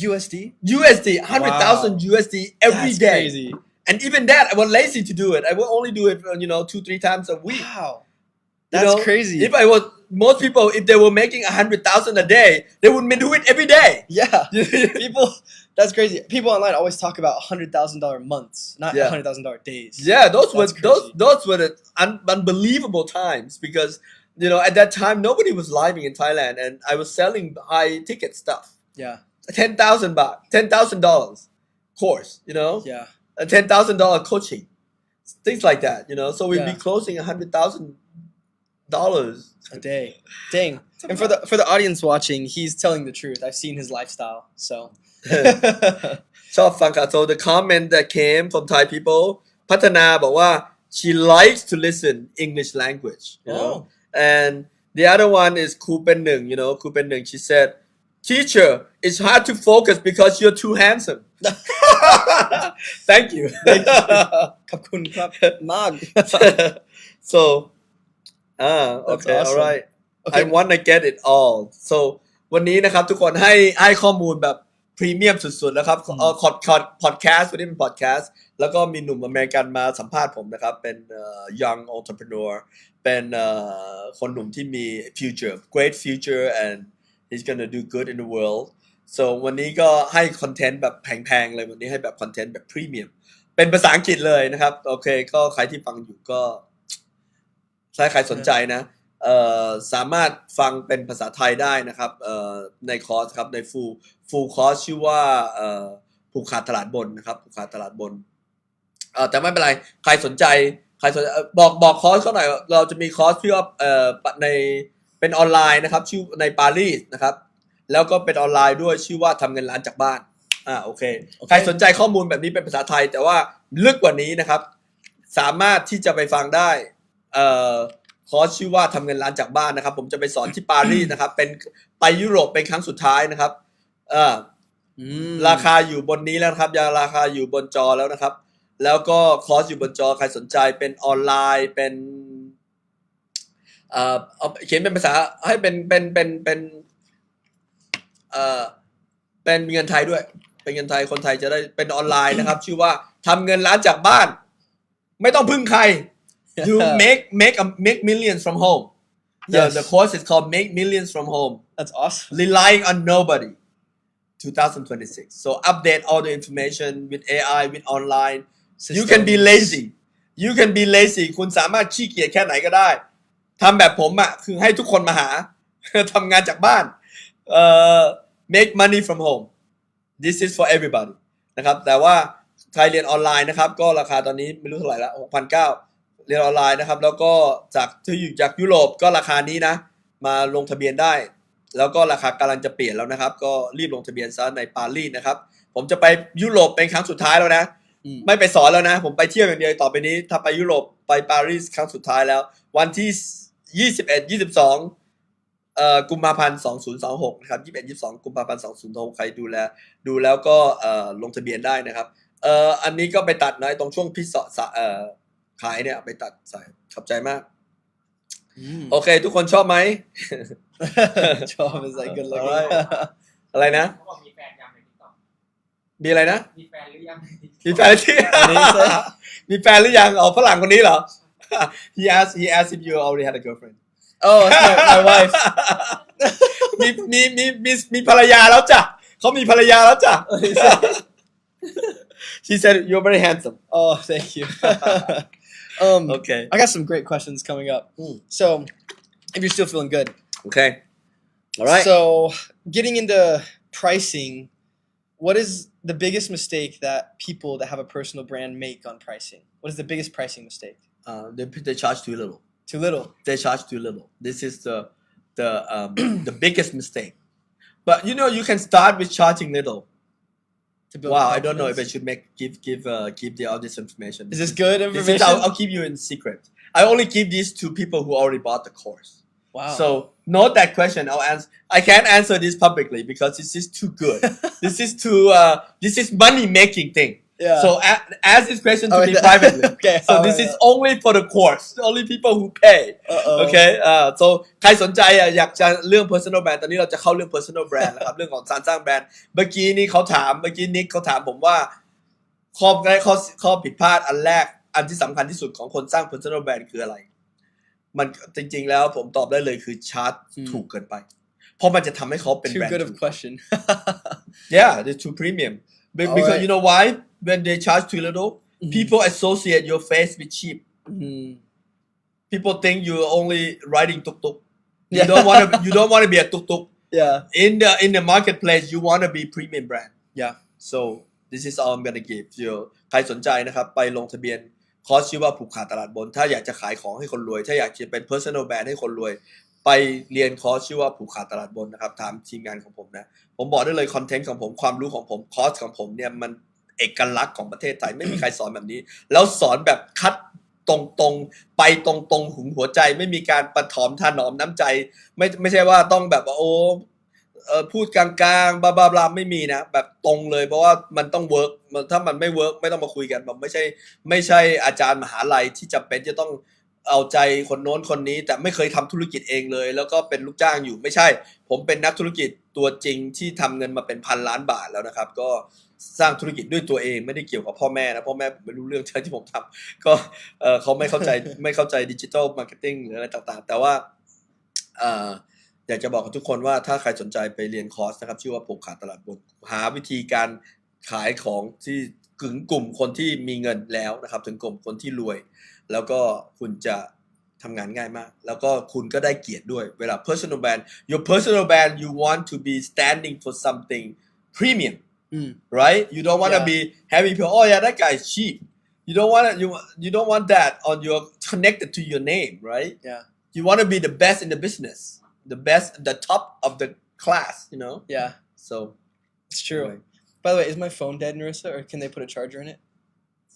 USD 100,000 USD every That's day crazy. and even that I was lazy to do it I would only do it you know 2-3 times a week Wow That's crazy if I was most people if they were making 100,000 a day they would do it every day people that's crazy people online always talk about $100,000 months not $100,000 days those were the unbelievable times because you know at that time nobody was living in Thailand and I was selling high ticket stuff 10,000 baht $10,000 course you know a $10,000 coaching things like that you know so we'd be closing $100,000 a day dang and for the audience watching he's telling the truth I've seen his lifestyle so ชอบฟังค่ะ so the comment that came from Thai people พัฒนาบอกว่า she likes to listen English language you know and the other one is ครูเป็นหนึ่ง you know ครูเป็นหนึ่ง she said teacher it's hard to focus because you're too handsome thank you ขอบคุณครับมาก so okay awesome. alright I wanna get it all so วันนี้นะครับทุกคนให้ข้อมูลแบบพรีเมียมสุดๆนะครับพอดแคสต์วันนี้เป็นพอดแคสต์แล้วก็มีหนุ่มอเมริกันมาสัมภาษณ์ผมนะครับเป็นyoung entrepreneur เป็นคนหนุ่มที่มี future great future and he's gonna do good in the world so วันนี้ก็ให้คอนเทนต์แบบแพงๆเลยวันนี้ให้แบบคอนเทนต์แบบพรีเมียมเป็นภาษาอังกฤษเลยนะครับโอเคก็ใครที่ฟังอยู่ก็ถ้าใครสนใจนะสามารถฟังเป็นภาษาไทยได้นะครับในคอร์สครับในfullคอร์สชื่อว่าผูกขาดตลาดบนนะครับผูกขาดตลาดบนแต่ไม่เป็นไรใครสนใจบอกคอร์สเขาหน่อยเราจะมีคอร์สที่ว่าในเป็นออนไลน์นะครับชื่อในปารีสนะครับแล้วก็เป็นออนไลน์ด้วยชื่อว่าทำเงินล้านจากบ้านโอเคใครสนใจข้อมูลแบบนี้เป็นภาษาไทยแต่ว่าลึกกว่านี้นะครับสามารถที่จะไปฟังได้คอร์สชื่อว่าทำเงินล้านจากบ้านนะครับผมจะไปสอนที่ปารีสนะครับเป็นไปยุโรปเป็นครั้งสุดท้ายนะครับราคาอยู่บนนี้แล้วนะครับราคาอยู่บนจอแล้วนะครับแล้วก็คอร์สอยู่บนจอใครสนใจเป็นออนไลน์เป็นเขียนเป็นภาษาให้เป็นเงินไทยด้วยเป็นเงินไทยคนไทยจะได้เป็นออนไลน์นะครับชื่อว่าทำเงินล้านจากบ้านไม่ต้องพึ่งใครyou make millions from home the course is called make millions from home that's awesome relying on nobody 2026 so update all the information with AI with online you can be lazy คุณสามารถขี้เกียจแค่ไหนก็ได้ทำแบบผมคือให้ทุกคนมาหา ทำงานจากบ้าน make money from home this is for everybody นะครับแต่ว่าใครเรียนออนไลน์นะครับก็ราคาตอนนี้ไม่รู้เท่าไหร่ละ 6,900 เรียนออนไลน์นะครับแล้วก็จากยุโรปก็ราคานี้นะมาลงทะเบียนได้แล้วก็ราคากำลังจะเปลี่ยนแล้วนะครับก็รีบลงทะเบียนซะในปารีสนะครับผมจะไปยุโรปเป็นครั้งสุดท้ายแล้วนะไม่ไปสอนแล้วนะผมไปเที่ยวอย่างเดียวต่อไปนี้ถ้าไปยุโรปไปปารีสครั้งสุดท้ายแล้ววันที่21-22กุมภาพันธ์2026นะครับ21-22กุมภาพันธ์2026ใครดูแล้วก็ลงทะเบียนได้นะครับอันนี้ก็ไปตัดนะตรงช่วงพิเศษขายเนี่ยไปตัดใส่ขอบใจมากโอเคทุกคนชอบไหม ชอบ is like good looking อะไรนะ เขาบอกมีแฟนยังใน TikTok มีอะไรนะ มีแฟนหรือยัง มีแฟนที่ มีแฟนหรือยังฝรั่งคนนี้เหรอ he asked if you already had a girlfriend oh my wife มีภรรยาแล้วจ้ะเขามีภรรยาแล้วจ้ะ she said you're very handsome oh thank you okay I got some great questions coming up so if you're still feeling good okay all right so getting into pricing what is the biggest mistake that people that have a personal brand make on pricing? What is the biggest pricing mistake? They charge too little. Too little. They charge too little. This is the biggest mistake. But you can start with charging little. To build Wow, I don't know if I confidence. should give the all this information. Is this good information? I'll keep you in secret. I only give these to people who already bought the course. Wow. So note that question. I can't answer this publicly because this is too good. This is money making thing. Yeah. So ask this question to me Okay. privately. Okay. So this is only for the course. Only people who pay. Uh-oh. Okay. So ใครสนใจอยากจะเรื่อง personal brand ตอนนี้เราจะเข้าเรื่อง personal brand นะครับ เรื่องของการสร้างแบรนด์เมื่อกี้นิกเขาถามผมว่าข้อผิดพลาดอันแรกอันที่สำคัญที่สุดของคนสร้าง personal brand คืออะไรมันจริงๆแล้วผมตอบได้เลยคือชาร์จถูกเกินไปเพราะมันจะทำให้เขาเป็น Too แบรนด์ good of a question. Yeah, they're too premium. Because Alright. you know why? When they charge too little, people associate your face with cheap. People think you're only riding tuk tuk. You don't want to be a tuk tuk. Yeah. In the marketplace, you want to be premium brand. Yeah. So this is all I'm gonna give you. ใครสนใจนะครับไปลงทะเบียนคอร์สชื่อว่าผูกขาดตลาดบนถ้าอยากจะขายของให้คนรวยถ้าอยากจะเป็น personal brand ให้คนรวยไปเรียนคอร์สชื่อว่าผูกขาดตลาดบนนะครับถามทีมงานของผมนะผมบอกได้เลยคอนเทนต์ของผมความรู้ของผมคอร์สของผมเนี่ยมันเอกลักษณ์ของประเทศไทยไม่มีใครสอนแบบนี้แล้วสอนแบบคัดตรงๆไปตรงๆหุงหัวใจไม่มีการประถมถนอมน้ำใจไม่ใช่ว่าต้องแบบว่าโอ้พูดกลางๆบลาๆไม่มีนะแบบตรงเลยเพราะว่ามันต้องเวิร์กถ้ามันไม่เวิร์กไม่ต้องมาคุยกันผมไม่ใช่อาจารย์มหาลัยที่จำเป็นจะต้องเอาใจคนโน้นคนนี้แต่ไม่เคยทำธุรกิจเองเลยแล้วก็เป็นลูกจ้างอยู่ไม่ใช่ผมเป็นนักธุรกิจตัวจริงที่ทำเงินมาเป็นพันล้านบาทแล้วนะครับก็สร้างธุรกิจด้วยตัวเองไม่ได้เกี่ยวกับพ่อแม่นะพ่อแม่ผมไม่รู้เรื่องที่ผมทำก็เขาไม่เข้าใจดิจิทัลมาร์เก็ตติ้งหรืออะไรต่างๆแต่ว่าอยากจะบอกกับทุกคนว่าถ้าใครสนใจไปเรียนคอร์สนะครับชื่อว่าผูกขาดตลาดบนหาวิธีการขายของที่ถึงกลุ่มคนที่มีเงินแล้วนะครับถึงกลุ่มคนที่รวยแล้วก็คุณจะทำงานง่ายมากแล้วก็คุณก็ได้เกียรติด้วยเวลา personal brand your personal brand you want to be standing for something premium right you don't want to be having people oh yeah that guy is cheap you don't want that on your connected to your name right Yeah. you want to be the best in the business the best the top of the class Yeah. so It's true. Right. By the way, is my phone dead, Narissa, or can they put a charger in it?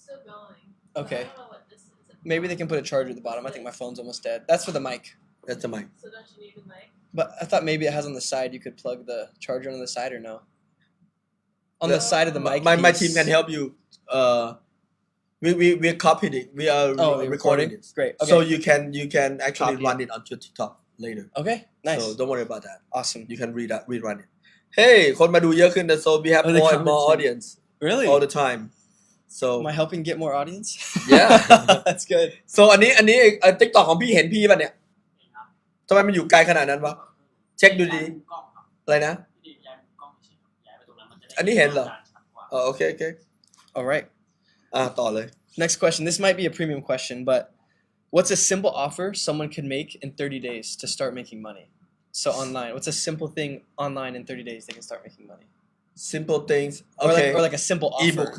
Still going. Okay. I don't know what this is. Maybe they can put a charger at the bottom. I think my phone's almost dead. That's for the mic. that's the mic So don't you need the mic? But I thought maybe it has on the side. You could plug the charger on the side, or no? On the side of the mic. my piece. team can help you we copied it we are Oh, you're recording it Great. Okay. so you can actually Copy run it onto TikTok later okay. Nice. so don't worry about that Awesome. you can rerun it hey คนมาดูเยอะขึ้นนะ so we have Oh, they more come and more in. audience Really? all the time so Am I helping get more audience? Yeah. That's good. so อันนี้TikTok ของพี่เห็นพี่ป่ะเนี่ย เห็นครับ ทำไมมันอยู่ไกลขนาดนั้นวะเช็คดูดี ย้ายมุมกล้องครับ อะไรนะ พี่ย้ายมุมกล้องเฉยๆย้ายไปตรงนั้นมันจะได้ อันนี้เห็นเหรอ การชัดกว่า โอเค All right. ต่อเลย Next question. This might be a premium question, but what's a simple offer someone can make in 30 days to start making money? So online, what's a simple thing online in 30 days they can start making money? simple things Or okay like a simple offer. Ebook.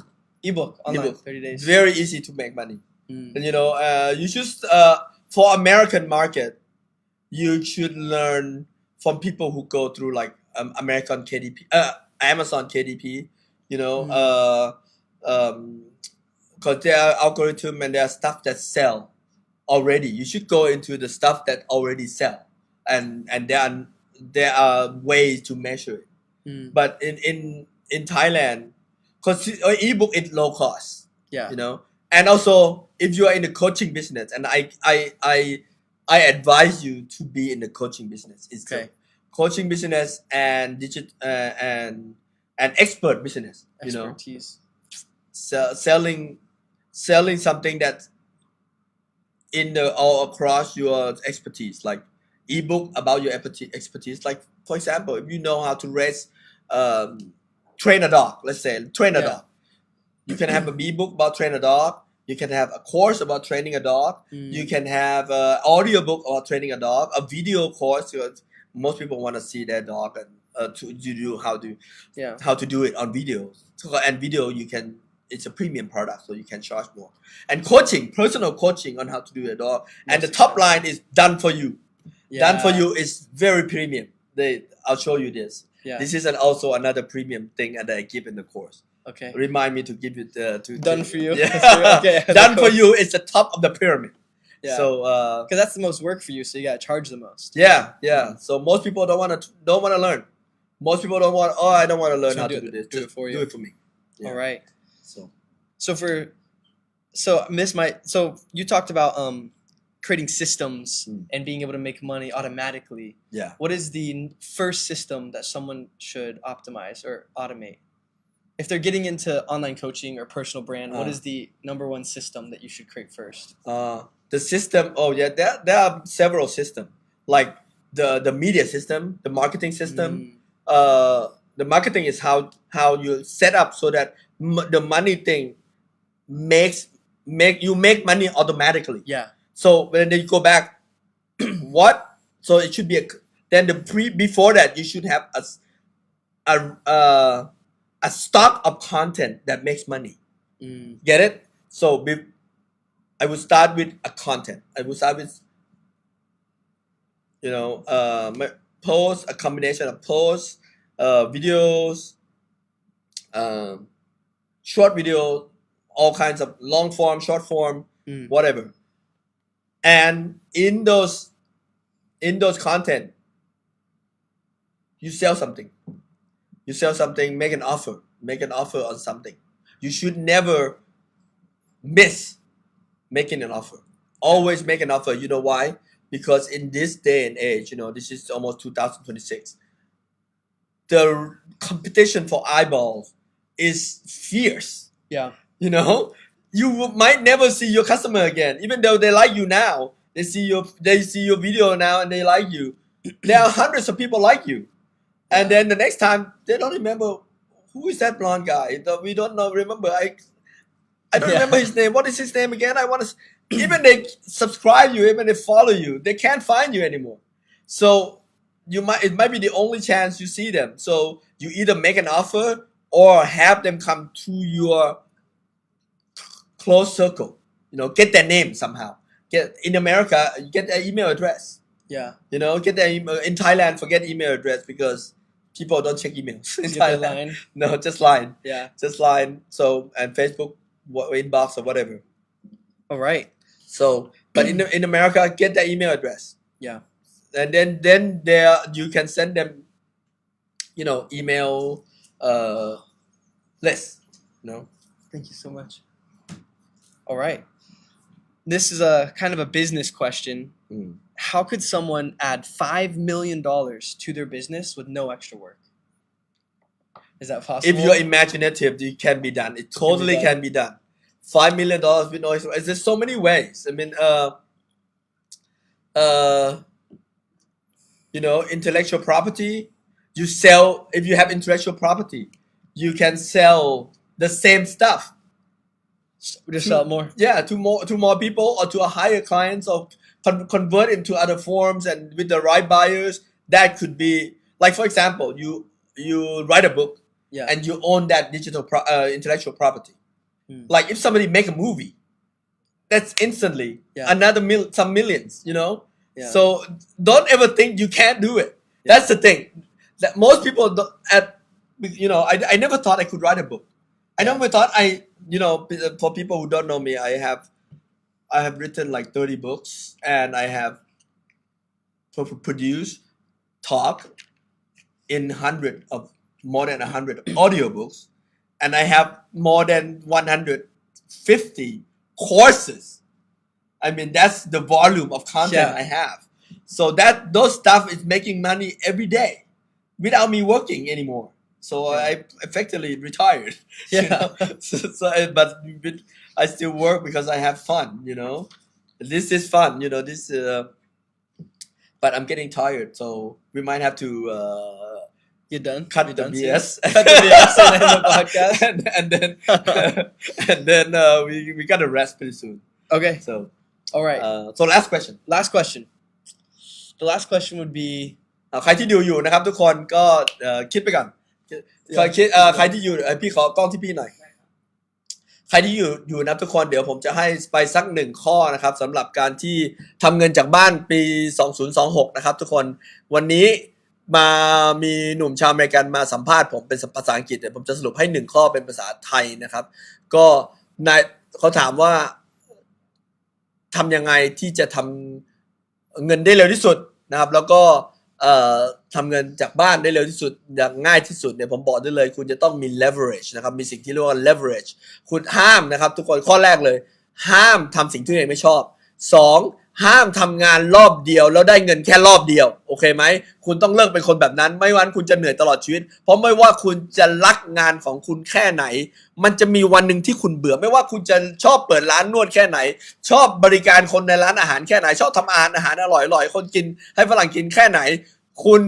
Ebook online, Ebook. 30 days. It's very easy to make money Mm. and you should for American market you should learn from people who go through like American KDP Amazon KDP because there are algorithm and there are stuff that sell already you should go into the stuff that already sell and there are ways to measure it Mm. but in Thailand because ebook is low cost Yeah. and also if you are in the coaching business and I advise you to be in the coaching business it's the Okay. coaching business and and expert business Expertise. selling something that in the all across your expertise like ebook about your expertise like for example if you know how to train a dog let's say train a Yeah. dog you can have an ebook about train a dog you can have a course about training a dog Mm. you can have an audio book about training a dog a video course because most people want to see their dog and to do Yeah. how to do it on video. So, and video it's a premium product, so you can charge more. And coaching, personal coaching on how to do it all. And the top line is done for you. Done for you is very premium. I'll show you this. Yeah. This is also another premium thing that I give in the course. Okay. Remind me to give it Done for you. Yeah. Okay. Done for you is the top of the pyramid. Yeah. So because that's the most work for you, so you gotta charge the most. yeah. So most people don't want to learn. Most people don't want. Oh, I don't want to learn So how do to it- do this. do it Just for you. Do it for me. Yeah. All right. So So you talked about creating systems and being able to make money automatically. yeah. What is the first system that someone should optimize or automate? If they're getting into online coaching or personal brand, what is the number one system that you should create first? The system. Oh yeah, there are several systems like the media system, the marketing system. The marketing is how you set up so that the money thing make money automatically. Yeah. So when you go back, what? So it should be then before that you should have a stock of content that makes money. Get it? So I would start with a content. I would start with posts, a combination of posts, videos, short video, all kinds of long form, short form, whatever. And in those content, you sell something. You sell something, make an offer on something. You should never miss making an offer. Always make an offer. You know why? Because in this day and age, this is almost 2026. The competition for eyeballs is fierce. Yeah. You might never see your customer again, even though they like you now. They see your video now and they like you. There are hundreds of people like you, and then the next time they don't remember who is that blonde guy. We don't know. Remember, I don't remember his name. What is his name again? I want to. Even they subscribe you, even they follow you, they can't find you anymore. So it might be the only chance you see them. So you either make an offer or have them come to your close circle. Get their name somehow. In America, get their email address. Yeah. Get their email. In Thailand, forget email address because people don't check emails in Get the Thailand. line. No, just line. Yeah. Just line. So and Facebook, inbox or whatever. All right. So, but in America, get their email address. Yeah. And then there you can send them, email list. Thank you so much. All right. This is a kind of a business question. How could someone add $5 million to their business with no extra work? Is that possible? If you're imaginative, it can be done. It totally can be done. $5 million with no extra. There's so many ways. I mean, intellectual property. You sell. If you have intellectual property, you can sell the same stuff. Just sell it more. Yeah, to more people or to a higher clients or convert into other forms and with the right buyers. That could be like, for example, you write a book and you own that digital intellectual property. Like if somebody make a movie, that's instantly another some millions. Yeah. So don't ever think you can't do it. Yeah. That's the thing. That most people don't, I never thought I could write a book. I never thought for people who don't know me, I have written like 30 books and I have produced talk in more than 100 audiobooks, and I have more than 150 courses. I mean, that's the volume of content I have. So those stuff is making money every day without me working anymore. So I effectively retired. But I still work because I have fun. This is fun. But I'm getting tired, so we might have to. You're done. Cut You're the done BS. Cut the BS and end the podcast. and then we gotta rest pretty soon. Okay. So all right. So last question. Last question. The last question would be, ใครที่ดูอยู่นะครับทุกคนก็คิดไปก่อนคิดใครที่อยู่พี่ขอกล้องที่พี่หน่อยใครที่อยู่นะทุกคนเดี๋ยวผมจะให้ไปสัก1ข้อนะครับสำหรับการที่ทำเงินจากบ้านปี2026นะครับทุกคนวันนี้มีหนุ่มชาวอเมริกันมาสัมภาษณ์ผมเป็นภาษาอังกฤษเดี๋ยวผมจะสรุปให้1ข้อเป็นภาษาไทยนะครับก็เขาถามว่าทำยังไงที่จะทำเงินได้เร็วที่สุดนะครับแล้วก็ทำเงินจากบ้านได้เร็วที่สุดอย่างง่ายที่สุดเนี่ยผมบอกได้เลยคุณจะต้องมี leverage นะครับมีสิ่งที่เรียกว่า leverage คุณห้ามนะครับทุกคนข้อแรกเลยห้ามทำสิ่งที่ตัวเองไม่ชอบ2ห้ามทำงานรอบเดียวแล้วได้เงินแค่รอบเดียวโอเคไหมคุณต้องเลิกเป็นคนแบบนั้นไม่ว่าคุณจะเหนื่อยตลอดชีวิตเพราะไม่ว่าคุณจะรักงานของคุณแค่ไหนมันจะมีวันหนึ่งที่คุณเบื่อไม่ว่าคุณจะชอบเปิดร้านนวดแค่ไหนชอบบริการคนในร้านอาหารแค่ไหนชอบทำอาหารอร่อยๆคนกินให้ฝรั่งกินแค่ไหนคุณ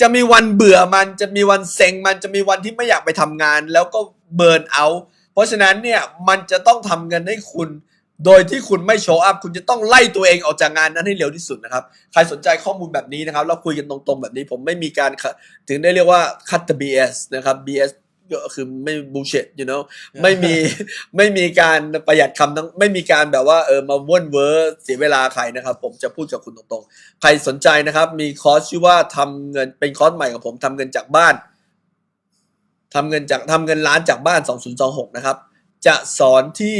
จะมีวันเบื่อมันจะมีวันเซ็งมันจะมีวันที่ไม่อยากไปทำงานแล้วก็เบิร์นเอาท์เพราะฉะนั้นเนี่ยมันจะต้องทำเงินให้คุณโดยที่คุณไม่โชว์อัพคุณจะต้องไล่ตัวเองออกจากงานนั้นให้เร็วที่สุดนะครับใครสนใจข้อมูลแบบนี้นะครับเราคุยกันตรงๆแบบนี้ผมไม่มีการถึงได้เรียกว่า cut the BS นะครับ BS ก็คือไม่ bullshit you know ไม่มีการประหยัดคำทั้งไม่มีการแบบว่ามาว่นเวอร์เสียเวลาใครนะครับผมจะพูดกับคุณตรงๆใครสนใจนะครับมีคอร์สชื่อว่าทำเงินเป็นคอร์สใหม่ของผมทำเงินจากบ้านทำเงินล้านจากบ้าน2026นะครับจะสอนที่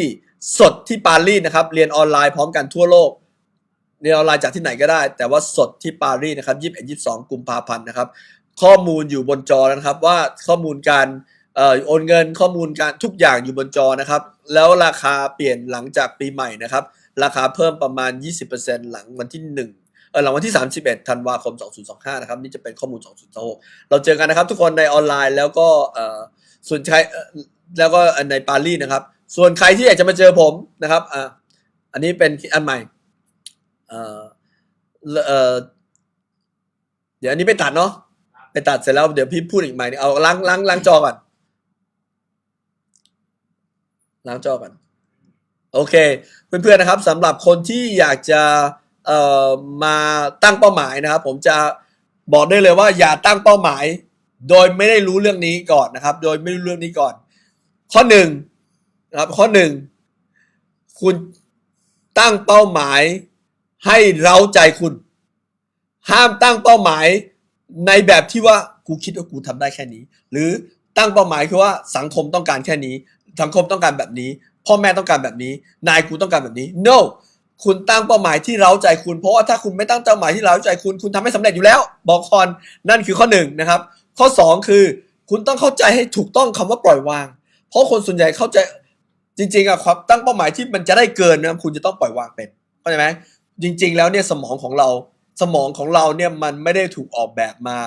สดที่ปารีสนะครับเรียนออนไลน์พร้อมกันทั่วโลกเรียนออนไลน์จากที่ไหนก็ได้แต่ว่าสดที่ปารีสนะครับ21-22 กุมภาพันธ์นะครับข้อมูลอยู่บนจอแล้วนะครับว่าข้อมูลการโอนเงินข้อมูลการทุกอย่างอยู่บนจอนะครับแล้วราคาเปลี่ยนหลังจากปีใหม่นะครับราคาเพิ่มประมาณ 20% หลังวันที่หลังวันที่31 ธันวาคม 2025นะครับนี่จะเป็นข้อมูล2026เราเจอกันนะครับทุกคนในออนไลน์แล้วก็ส่วนใครแล้วก็ในปารีสนะครับส่วนใครที่อยากจะมาเจอผมนะครับอันนี้เป็นอันใหม่เดี๋ยวอันนี้ไปตัดเนาะไปตัดเสร็จแล้วเดี๋ยวพี่พูดอีกใหม่เอาล้างจอก่อนล้างจอก่อนโอเคเพื่อนๆนะครับสำหรับคนที่อยากจะมาตั้งเป้าหมายนะครับผมจะบอกได้เลยว่าอย่าตั้งเป้าหมายโดยไม่ได้รู้เรื่องนี้ก่อนนะครับโดยไม่รู้เรื่องนี้ก่อนข้อ1นะครับข้อ1คุณตั้งเป้าหมายให้เร้าใจคุณห้ามตั้งเป้าหมายในแบบที่ว่ากูคิดว่ากูทำได้แค่นี้หรือตั้งเป้าหมายคือว่าสังคมต้องการแค่นี้สังคมต้องการแบบนี้พ่อแม่ต้องการแบบนี้นายกูต้องการแบบนี้ no คุณตั้งเป้าหมายที่เร้าใจคุณเพราะว่าถ้าคุณไม่ตั้งเป้าหมายที่เร้าใจคุณทำไม่สำเร็จอยู่แล้วบอกคอนนั่นคือข้อ1นะครับข้อ2คือคุณต้องเข้าใจให้ถูกต้องคำว่าปล่อยวางเพราะคนส่วนใหญ่เข้าใจจริงๆความตั้งเป้าหมายที่มันจะได้เกินนะคุณจะต้องปล่อยวางเป็นเข้าใจไหมจริงๆแล้วเนี่ยสมองของเราเนี่ยมันไม่ได้ถูกออกแบบมา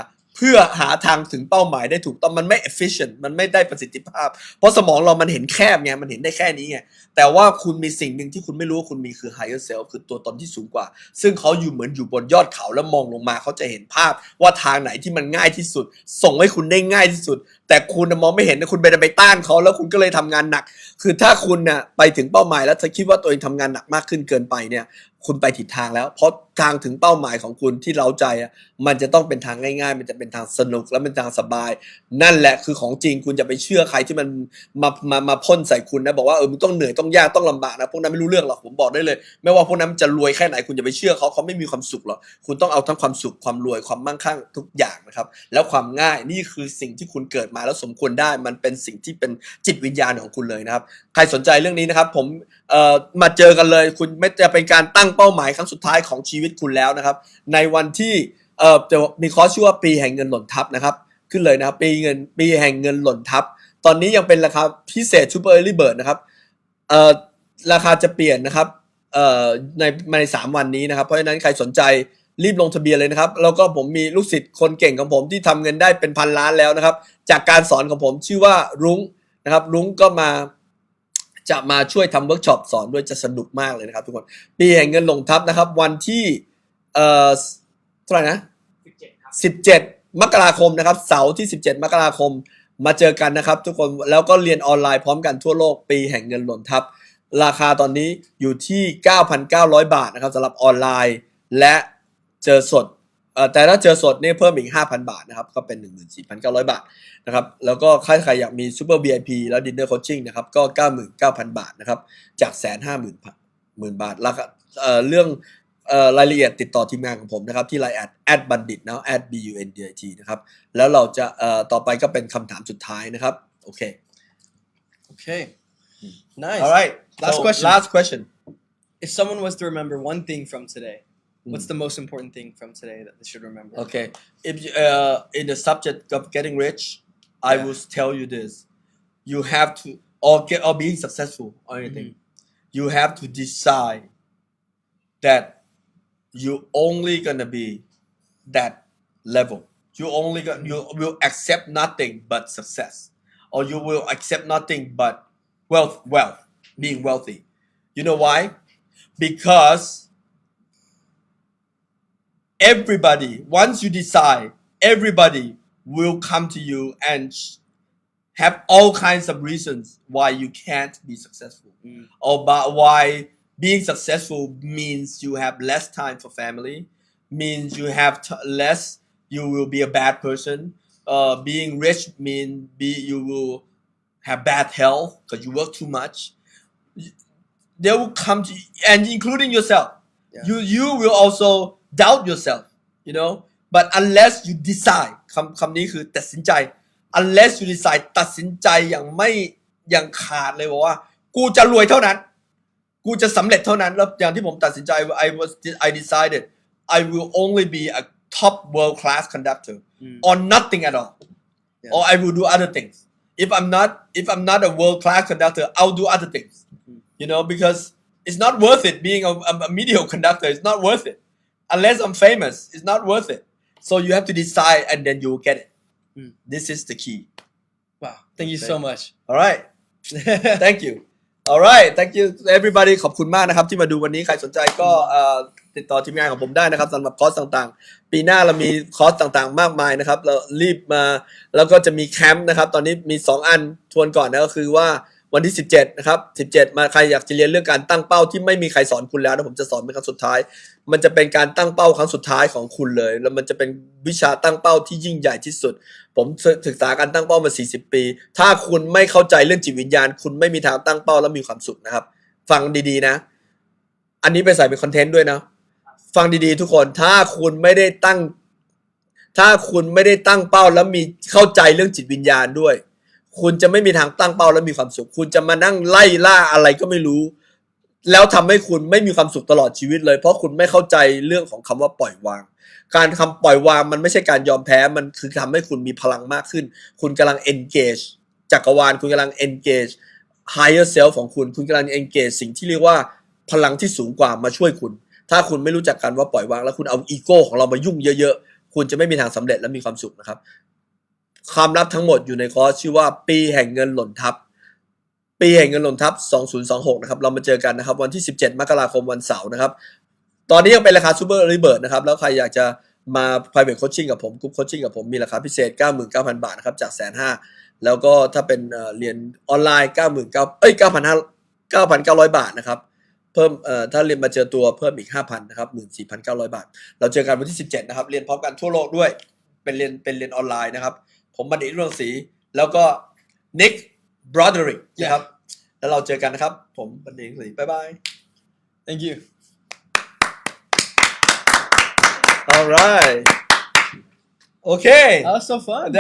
เพื่อหาทางถึงเป้าหมายได้ถูกต้องมันไม่ efficient มันไม่ได้ประสิทธิภาพเพราะสมองเรามันเห็นแคบไงมันเห็นได้แค่นี้ไงแต่ว่าคุณมีสิ่งหนึ่งที่คุณไม่รู้ว่าคุณมีคือ higher self คือตัวตนที่สูงกว่าซึ่งเขาอยู่เหมือนอยู่บนยอดเขาแล้วมองลงมาเขาจะเห็นภาพว่าทางไหนที่มันง่ายที่สุดส่งให้คุณได้ง่ายที่สุดแต่คุณมองไม่เห็นนะคุณไปต้านเขาแล้วคุณก็เลยทำงานหนักคือถ้าคุณน่ะไปถึงเป้าหมายแล้วถ้าคิดว่าตัวเองทำงานหนักมากขึ้นเกินไปเนี่ยคุณไปผิดทางแล้วเพราะทางถึงเป้าหมายของคุณที่เร้าใจมันจะต้องเป็นทางง่ายๆมันจะเป็นทางสนุกและเป็นทางสบายนั่นแหละคือของจริงคุณจะไปเชื่อใครที่มันมาพ่นใส่คุณนะบอกว่ามึงต้องเหนื่อยต้องยากต้องลำบากนะพวกนั้นไม่รู้เรื่องหรอกผมบอกได้เลยไม่ว่าพวกนั้นจะรวยแค่ไหนคุณจะไปเชื่อเขาไม่มีความสุขหรอกคุณต้องเอาทั้งความสุขความรวยความมั่งคั่งทุกอย่างนะครับแล้วความง่ายนี่คือสิ่งที่คุณเกิดมาแล้วสมควรได้มันเป็นสิ่งที่เป็นจิตวิญญาณของคุณเลยนะครับใครสนใจเรื่องนี้นะครับผมมาเจอกันเลยคุณไม่จะเป็นการตั้งเป้าหมายครั้งสุดท้ายของชีวิตคุณแล้วนะครับในวันที่จะมีคอร์สชื่อว่าปีแห่งเงินหล่นทับนะครับขึ้นเลยนะครับปีแห่งเงินหล่นทับตอนนี้ยังเป็นราคาพิเศษ Super Early Bird นะครับราคาจะเปลี่ยนนะครับใน3 วันนี้นะครับเพราะฉะนั้นใครสนใจรีบลงทะเบียนเลยนะครับแล้วก็ผมมีลูกศิษย์คนเก่งของผมที่ทำเงินได้เป็นพันล้านแล้วนะครับจากการสอนของผมชื่อว่ารุ้งนะครับรุ้งก็จะมาช่วยทำเวิร์กช็อปสอนด้วยจะสนุกมากเลยนะครับทุกคนปีแห่งเงินหล่นทับนะครับวันที่เท่าไหร่นะ17 มกราคมนะครับเสาร์ที่17 มกราคมมาเจอกันนะครับทุกคนแล้วก็เรียนออนไลน์พร้อมกันทั่วโลกปีแห่งเงินหล่นทับราคาตอนนี้อยู่ที่ 9,900 บาทนะครับสำหรับออนไลน์และเจอสด แต่ถ้าเจอสดนี่เพิ่มอีก 5,000 บาทนะครับก็เป็น 14,900 บาทนะครับแล้วก็ใครอยากมี Super VIP แล้วดินเนอร์โคชชิ่งนะครับก็ 99,000 บาทนะครับจาก 150,000 บาทแล้วก็เรื่องรายละเอียดติดต่อทีมงานของผมนะครับที่ Line @bandit นะ @BUNDIT นะครับแล้วเราจะต่อไปก็เป็นคำถามสุดท้ายนะครับโอเค Okay. Nice. alright last question If someone was to remember one thing from today, what's the most important thing from today that they should remember? Okay, if you, in the subject of getting rich, I will tell you this: you have to, or being successful or anything, you have to decide that you only gonna be that level. You will accept nothing but success, or you will accept nothing but wealth, being wealthy. You know why? Because everybody, once you decide, everybody will come to you and have all kinds of reasons why you can't be successful, or why being successful means you have less time for family, means you have less, you will be a bad person. Being rich means you will have bad health because you work too much. They will come to you, and including yourself. You will also doubt yourself, you know. But unless you decide, คำนี้คือตัดสินใจ unless you decide ตัดสินใจอย่างขาดเลยบอกว่ากูจะรวยเท่านั้นกูจะสำเร็จเท่านั้นแล้วอย่างที่ผมตัดสินใจ I decided I will only be a top world class conductor or nothing at all, or I will do other things. If I'm not a world class conductor, I'll do other things, you know, because it's not worth it being a mediocre conductor. It's not worth it unless I'm famous. It's not worth it. So you have to decide, and then you will get it. This is the key. Wow. Thank you so much. All right. Thank you. All right. Thank you everybody. ขอบคุณมากนะครับที่มาดูวันนี้ใครสนใจก็ติดต่อทีมงานของผมได้นะครับสำหรับคอร์สต่างๆปีหน้าเรามีคอร์สต่างๆมากมายนะครับเรารีบมาแล้วก็จะมีแคมป์นะครับตอนนี้มี2อันทวนก่อนนะก็คือว่าวันที่17นะครับ17มาใครอยากจะเรียนเรื่องการตั้งเป้าที่ไม่มีใครสอนคุณแล้วนะผมจะสอนเป็นครั้งสุดท้ายมันจะเป็นการตั้งเป้าครั้งสุดท้ายของคุณเลยแล้วมันจะเป็นวิชาตั้งเป้าที่ยิ่งใหญ่ที่สุดผมศึกษาการตั้งเป้ามา40ปีถ้าคุณไม่เข้าใจเรื่องจิตวิญญาณคุณไม่มีทางตั้งเป้าแล้วมีความสุขนะครับฟังดีๆนะอันนี้ไปใส่เป็นคอนเทนต์ด้วยนะฟังดีๆทุกคนถ้าคุณไม่ได้ตั้งเป้าแล้วมีเข้าใจเรื่องจิตวิญญาณด้วยคุณจะไม่มีทางตั้งเป้าแล้วมีความสุขคุณจะมานั่งไล่ล่าอะไรก็ไม่รู้แล้วทำให้คุณไม่มีความสุขตลอดชีวิตเลยเพราะคุณไม่เข้าใจเรื่องของคำว่าปล่อยวางการคำปล่อยวางมันไม่ใช่การยอมแพ้มันคือทำให้คุณมีพลังมากขึ้นคุณกำลัง engage จักรวาลคุณกำลัง engage higher self ของคุณกำลัง engage สิ่งที่เรียกว่าพลังที่สูงกว่ามาช่วยคุณถ้าคุณไม่รู้จักกันว่าปล่อยวางแล้วคุณเอาอีโก้ของเรามายุ่งเยอะๆคุณจะไม่มีทางสำเร็จและมีความสุขนะครับความลับทั้งหมดอยู่ในคอร์สชื่อว่าปีแห่งเงินหล่นทับปีแห่งเงินหล่นทับ2026นะครับเรามาเจอกันนะครับวันที่17มกราคมวันเสาร์นะครับตอนนี้ยังเป็นราคา Super Early Bird นะครับแล้วใครอยากจะมา private coaching กับผมกรุ๊ป coaching กับผมมีราคาพิเศษ 99,000 บาทนะครับจาก 150,000 แล้วก็ถ้าเป็นเรียนออนไลน์ 9,900 บาทนะครับเพิ่มถ้าเรียนมาเจอตัวเพิ่มอีก 5,000 นะครับ 14,900 บาทเราเจอกันวันที่17นะครับเรียนพร้อมกันทั่วโลกด้วยเป็นเรียนออนไลน์นะครับผมบัณฑิตเรื่องศรีแล้วก็ Nick Broderick นะครับแล้วเราเจอกันนะครับผมบัณฑิตเรื่องศรีบ๊ายบาย Thank you. All right. Okay. That was so fun.